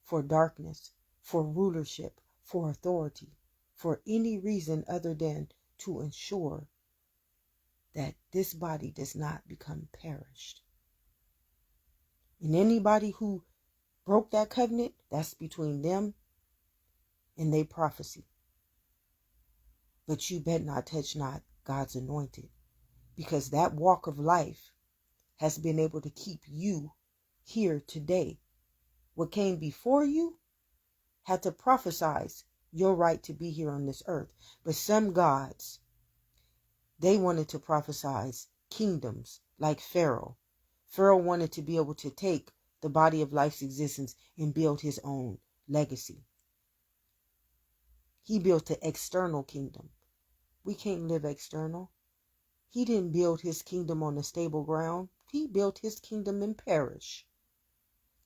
for darkness, for rulership, for authority, for any reason other than to ensure that this body does not become perished. And anybody who broke that covenant, that's between them and their prophecy. But you bet not touch not God's anointed, because that walk of life has been able to keep you here today. What came before you had to prophesize your right to be here on this earth. But some gods, they wanted to prophesize kingdoms like Pharaoh. Pharaoh wanted to be able to take the body of life's existence and build his own legacy. He built an external kingdom. We can't live external. He didn't build his kingdom on a stable ground. He built his kingdom in perish,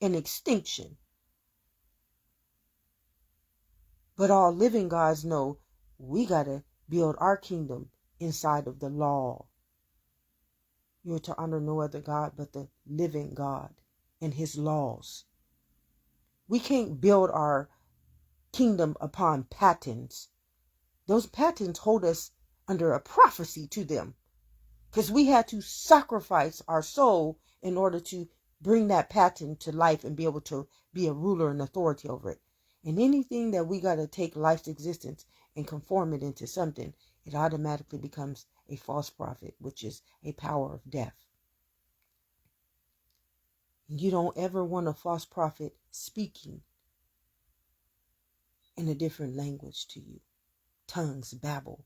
in extinction. But all living gods know we got to build our kingdom inside of the law. You are to honor no other God but the living God and his laws. We can't build our kingdom upon patterns. Those patterns hold us under a prophecy to them, because we had to sacrifice our soul in order to bring that pattern to life and be able to be a ruler and authority over it. And anything that we got to take life's existence and conform it into something, it automatically becomes a false prophet, which is a power of death. You don't ever want a false prophet speaking in a different language to you. Tongues, babble.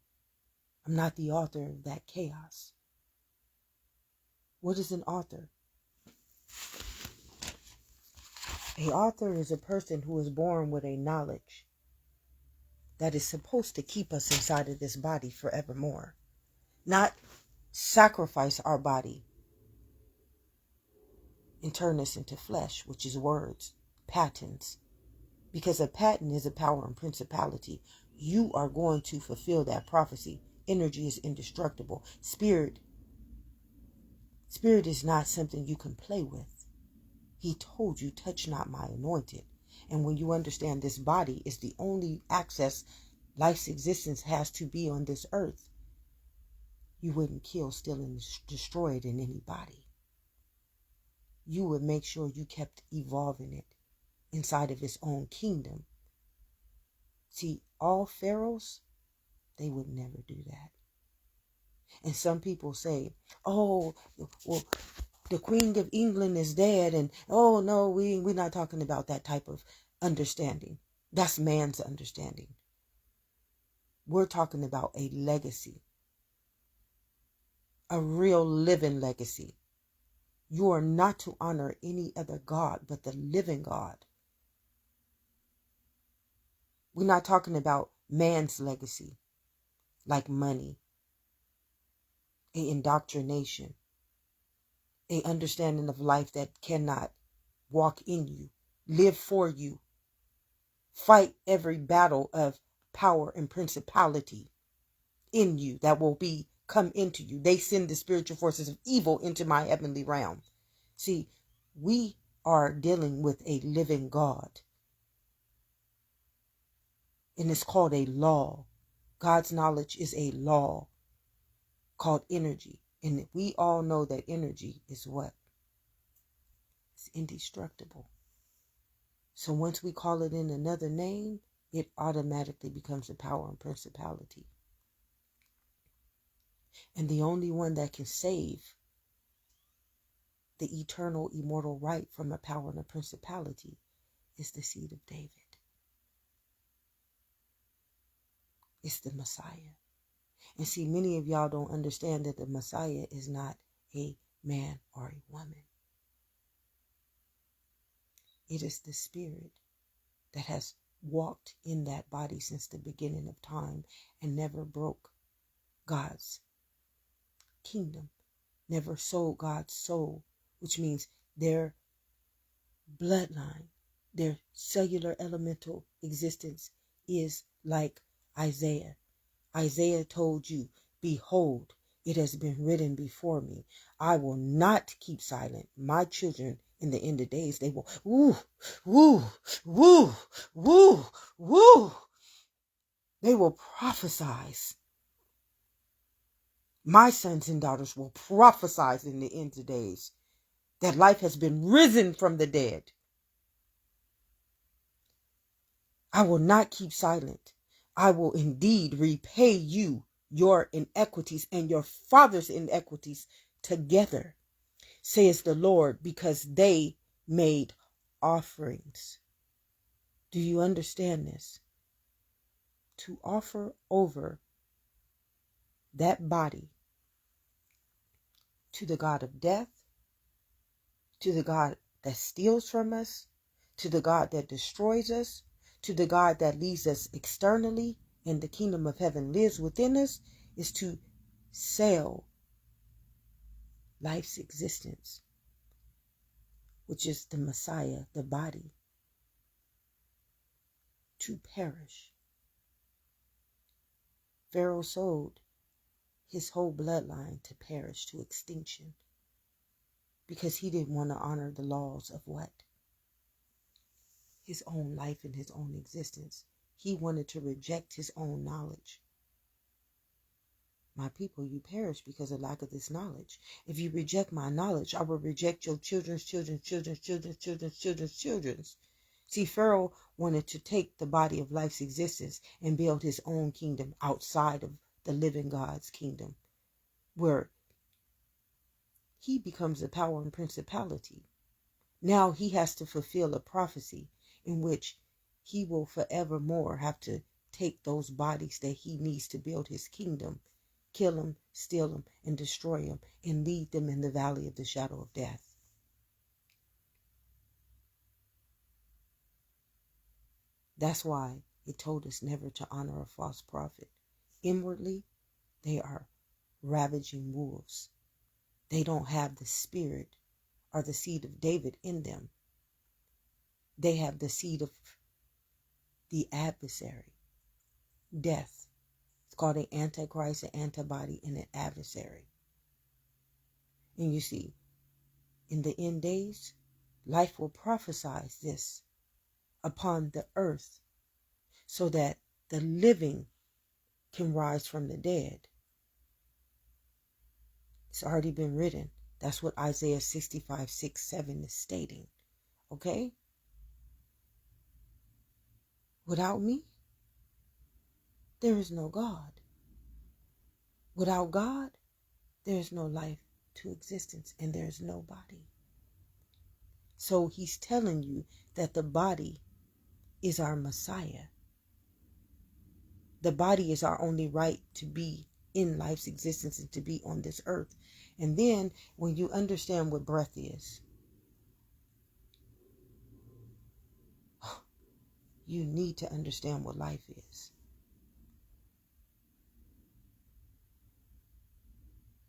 I'm not the author of that chaos. What is an author? An author is a person who is born with a knowledge that is supposed to keep us inside of this body forevermore. Not sacrifice our body and turn us into flesh, which is words, patterns. Because a pattern is a power and principality. You are going to fulfill that prophecy. Energy is indestructible. Spirit is not something you can play with. He told you, touch not my anointed. And when you understand this body is the only access life's existence has to be on this earth, you wouldn't kill, steal, and destroy it in any body. You would make sure you kept evolving it inside of its own kingdom. See, all pharaohs, they would never do that. And some people say, oh, well, the Queen of England is dead, and oh no, we're not talking about that type of understanding. That's man's understanding. We're talking about a legacy, a real living legacy. You are not to honor any other God but the living God. We're not talking about man's legacy, like money, an indoctrination, an understanding of life that cannot walk in you, live for you, fight every battle of power and principality in you that will come into you. They send the spiritual forces of evil into my heavenly realm. See, we are dealing with a living God. And it's called a law. God's knowledge is a law called energy. And we all know that energy is what? It's indestructible. So once we call it in another name, it automatically becomes a power and principality. And the only one that can save the eternal, immortal right from a power and a principality is the seed of David. It's the Messiah. And see, many of y'all don't understand that the Messiah is not a man or a woman. It is the Spirit that has walked in that body since the beginning of time and never broke God's kingdom, never sold God's soul, which means their bloodline, their cellular elemental existence is like Isaiah. Isaiah told you, behold, it has been written before me. I will not keep silent. My children in the end of days, they will woo, woo, woo, woo, woo. They will prophesy. My sons and daughters will prophesy in the end of days that life has been risen from the dead. I will not keep silent. I will indeed repay you your iniquities and your father's iniquities together, says the Lord, because they made offerings. Do you understand this? To offer over that body to the God of death, to the God that steals from us, to the God that destroys us, to the God that leaves us externally and the kingdom of heaven lives within us, is to sell life's existence, which is the Messiah, the body, to perish. Pharaoh sold his whole bloodline to perish, to extinction, because he didn't want to honor the laws of what? His own life and his own existence. He wanted to reject his own knowledge. My people, you perish because of lack of this knowledge. If you reject my knowledge, I will reject your children's children's children's children's children's children's children's. See, Pharaoh wanted to take the body of life's existence and build his own kingdom outside of the living God's kingdom, where he becomes a power and principality. Now he has to fulfill a prophecy in which he will forevermore have to take those bodies that he needs to build his kingdom, kill them, steal them, and destroy them, and lead them in the valley of the shadow of death. That's why it told us never to honor a false prophet. Inwardly, they are ravaging wolves. They don't have the spirit or the seed of David in them. They have the seed of the adversary, death. It's called an antichrist, an antibody, and an adversary. And you see, in the end days, life will prophesy this upon the earth so that the living can rise from the dead. It's already been written. That's what Isaiah 65:6-7 is stating. Okay? Without me, there is no God. Without God, there is no life to existence, and there is no body. So he's telling you that the body is our Messiah. The body is our only right to be in life's existence and to be on this earth. And then when you understand what breath is, you need to understand what life is.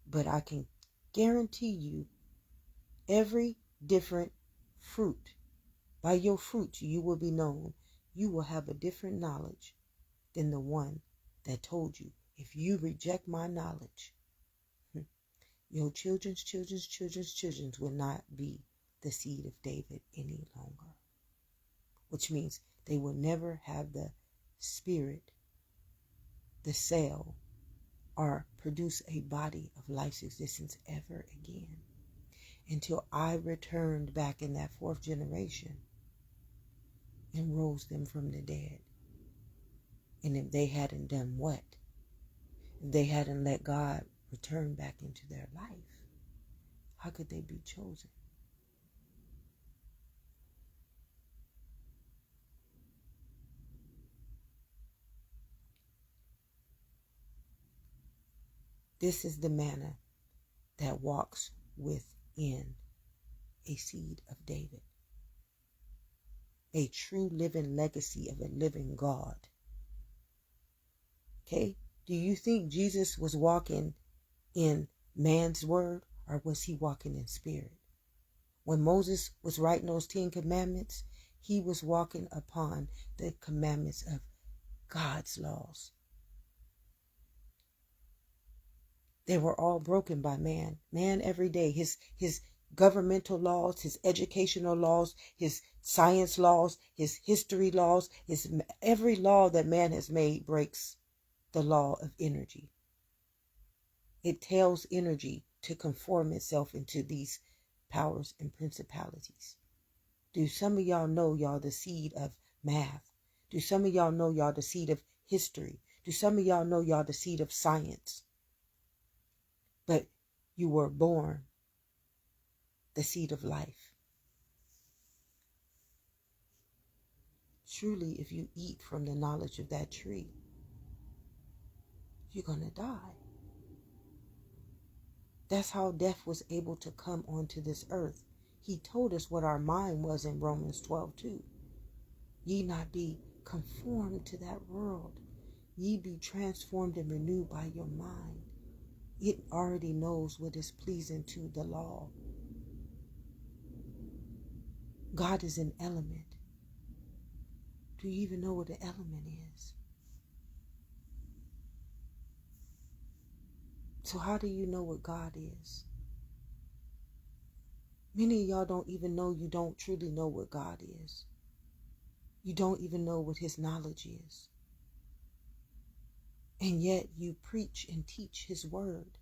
But I can guarantee you, every different fruit, by your fruit you will be known. You will have a different knowledge than the one that told you, if you reject my knowledge, your children's children's children's children will not be the seed of David any longer. Which means they will never have the spirit, the cell, or produce a body of life's existence ever again, until I returned back in that fourth generation and rose them from the dead. And if they hadn't done what? If they hadn't let God return back into their life, how could they be chosen? This is the manna that walks within a seed of David. A true living legacy of a living God. Okay? Do you think Jesus was walking in man's word, or was he walking in spirit? When Moses was writing those 10 commandments, he was walking upon the commandments of God's laws. They were all broken by man. Man every day. His governmental laws, his educational laws, his science laws, his history laws, every law that man has made breaks the law of energy. It tells energy to conform itself into these powers and principalities. Do some of y'all know y'all the seed of math? Do some of y'all know y'all the seed of history? Do some of y'all know y'all the seed of science? But you were born the seed of life. Truly, if you eat from the knowledge of that tree, you're going to die. That's how death was able to come onto this earth. He told us what our mind was in Romans 12:2. Ye not be conformed to that world. Ye be transformed and renewed by your mind. It already knows what is pleasing to the law. God is an element. Do you even know what an element is? So how do you know what God is? Many of y'all don't even know you don't truly know what God is. You don't even know what his knowledge is. And yet you preach and teach his word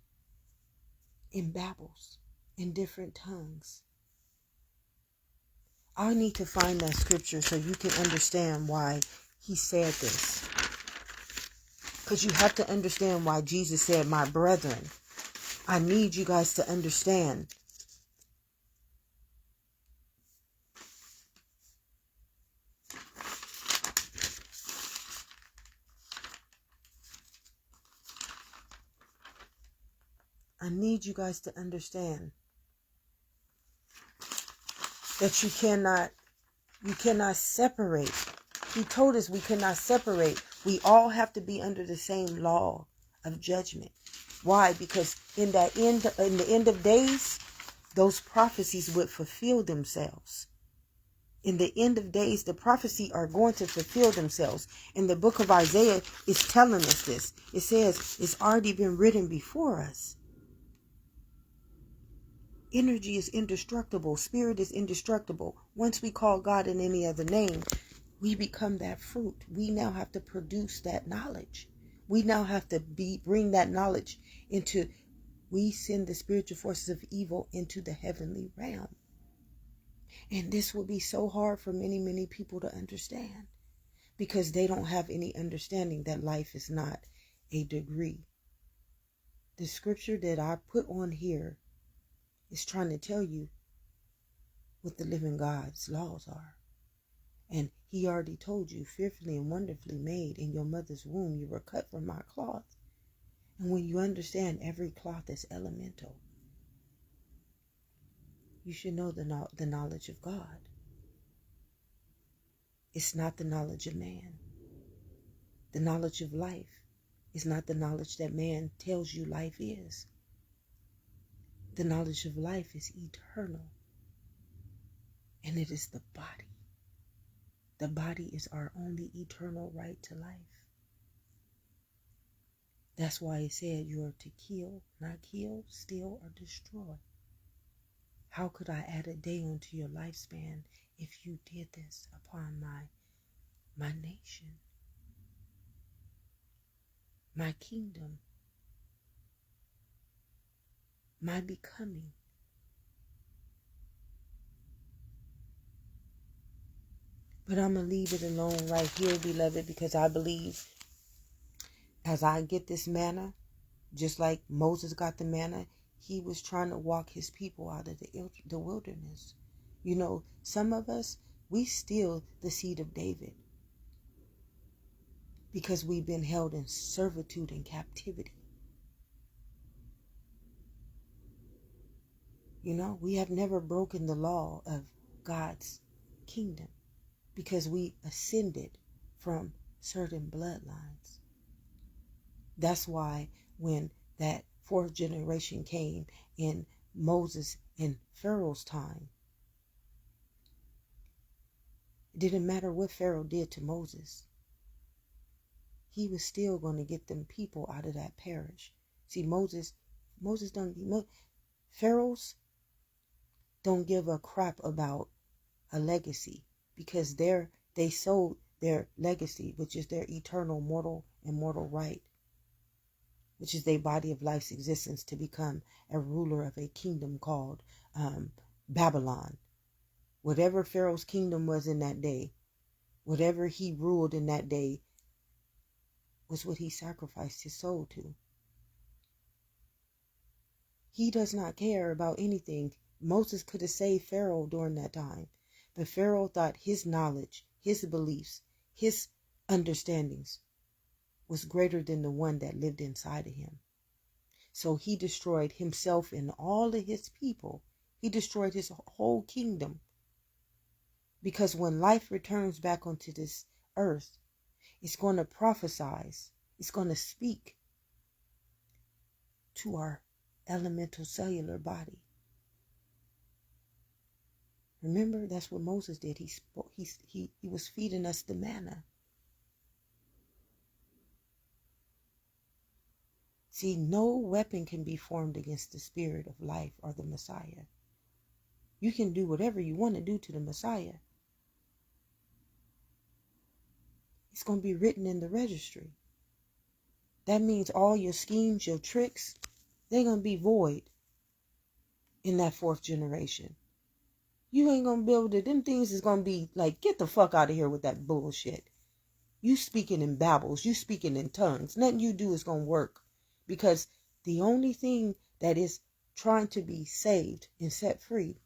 in babbles, in different tongues. I need to find that scripture so you can understand why he said this. Because you have to understand why Jesus said, my brethren. I need you guys to understand. I need you guys to understand that you cannot separate. He told us we cannot separate. We all have to be under the same law of judgment. Why? Because in the end of days, those prophecies would fulfill themselves. In the end of days, the prophecy are going to fulfill themselves. And the book of Isaiah is telling us this. It says it's already been written before us. Energy is indestructible. Spirit is indestructible. Once we call God in any other name, we become that fruit. We now have to produce that knowledge. We now have to bring that knowledge into, we send the spiritual forces of evil into the heavenly realm. And this will be so hard for many, many people to understand because they don't have any understanding that life is not a degree. The scripture that I put on here is trying to tell you what the living God's laws are. And he already told you, fearfully and wonderfully made in your mother's womb, you were cut from my cloth. And when you understand every cloth is elemental, you should know the knowledge of God. It's not the knowledge of man. The knowledge of life is not the knowledge that man tells you life is. The knowledge of life is eternal. And it is the body. The body is our only eternal right to life. That's why it said you are to kill, not kill, steal, or destroy. How could I add a day onto your lifespan if you did this upon my nation, my kingdom, my becoming? But I'm going to leave it alone right here, beloved, because I believe as I get this manna, just like Moses got the manna, he was trying to walk his people out of the wilderness. You know, some of us, we steal the seed of David because we've been held in servitude and captivity. You know, we have never broken the law of God's kingdom because we ascended from certain bloodlines. That's why when that fourth generation came in Moses and Pharaoh's time, it didn't matter what Pharaoh did to Moses. He was still going to get them people out of that parish. See, Pharaohs don't give a crap about a legacy because they sold their legacy, which is their eternal mortal and mortal right, which is their body of life's existence, to become a ruler of a kingdom called Babylon. Whatever Pharaoh's kingdom was in that day, whatever he ruled in that day, was what he sacrificed his soul to. He does not care about anything. Moses could have saved Pharaoh during that time, but Pharaoh thought his knowledge, his beliefs, his understandings was greater than the one that lived inside of him. So he destroyed himself and all of his people. He destroyed his whole kingdom. Because when life returns back onto this earth, it's going to prophesy. It's going to speak. to our elemental cellular body. Remember, that's what Moses did. He was feeding us the manna. See, no weapon can be formed against the spirit of life or the Messiah. You can do whatever you want to do to the Messiah. It's going to be written in the registry. That means all your schemes, your tricks, they're going to be void in that fourth generation. You ain't going to be able to, them things is going to be like, get the fuck out of here with that bullshit. You speaking in babbles, you speaking in tongues. Nothing you do is going to work. Because the only thing that is trying to be saved and set free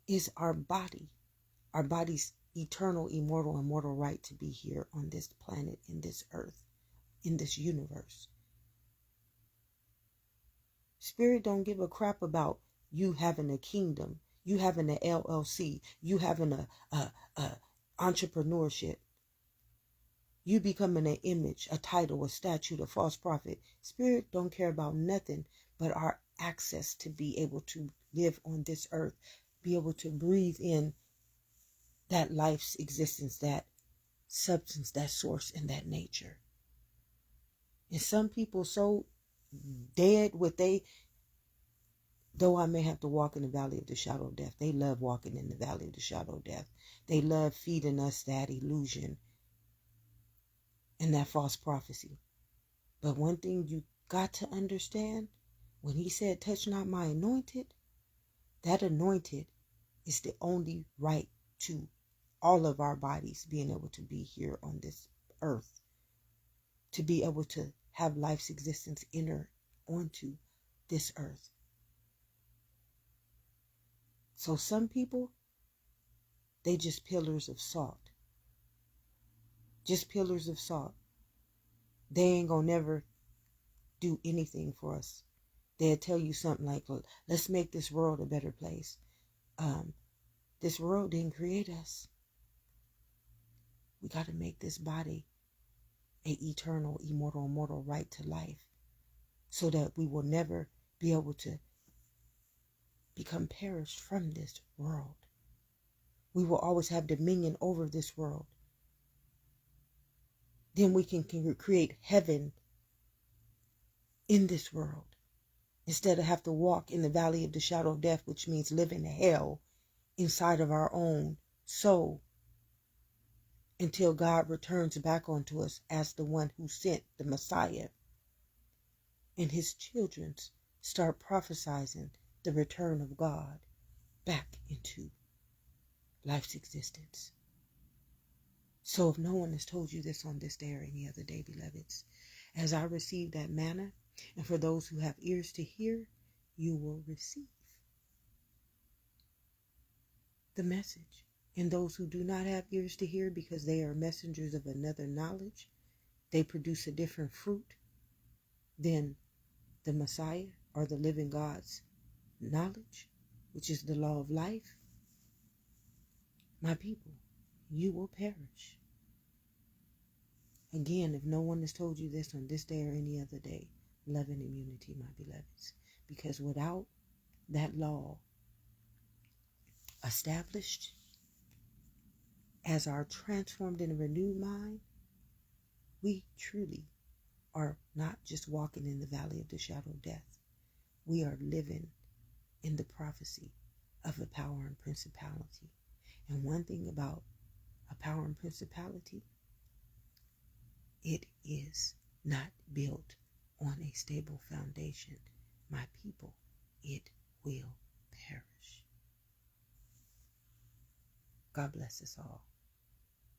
is our body. Our body's eternal, immortal, and mortal right to be here on this planet, in this earth, in this universe. Spirit don't give a crap about you having a kingdom, you having an LLC, you having a entrepreneurship, you becoming an image, a title, a statue, a false prophet. Spirit don't care about nothing but our access to be able to live on this earth, be able to breathe in that life's existence, that substance, that source, and that nature. And some people so dead with though I may have to walk in the valley of the shadow of death, they love walking in the valley of the shadow of death. They love feeding us that illusion and that false prophecy. But one thing you got to understand, when he said, touch not my anointed, that anointed is the only right to all of our bodies being able to be here on this earth, to be able to have life's existence enter onto this earth. So some people, they just pillars of salt. Just pillars of salt. They ain't gonna never do anything for us. They'll tell you something like, well, let's make this world a better place. This world didn't create us. We got to make this body an eternal, immortal, immortal right to life, so that we will never be able to become perished from this world. We will always have dominion over this world. Then we can create heaven in this world, instead of have to walk in the valley of the shadow of death, which means live in hell inside of our own soul, until God returns back onto us as the one who sent the Messiah, and his children start prophesying the return of God back into life's existence. So if no one has told you this on this day or any other day, beloveds, as I receive that manna, and for those who have ears to hear, you will receive the message. And those who do not have ears to hear, because they are messengers of another knowledge, they produce a different fruit than the Messiah or the living God's knowledge, which is the law of life. My people, you will perish. Again, if no one has told you this on this day or any other day, love and immunity, my beloveds. Because without that law established as our transformed and renewed mind, we truly are not just walking in the valley of the shadow of death. We are living in the prophecy of a power and principality. And one thing about a power and principality, it is not built on a stable foundation. My people, it will perish. God bless us all.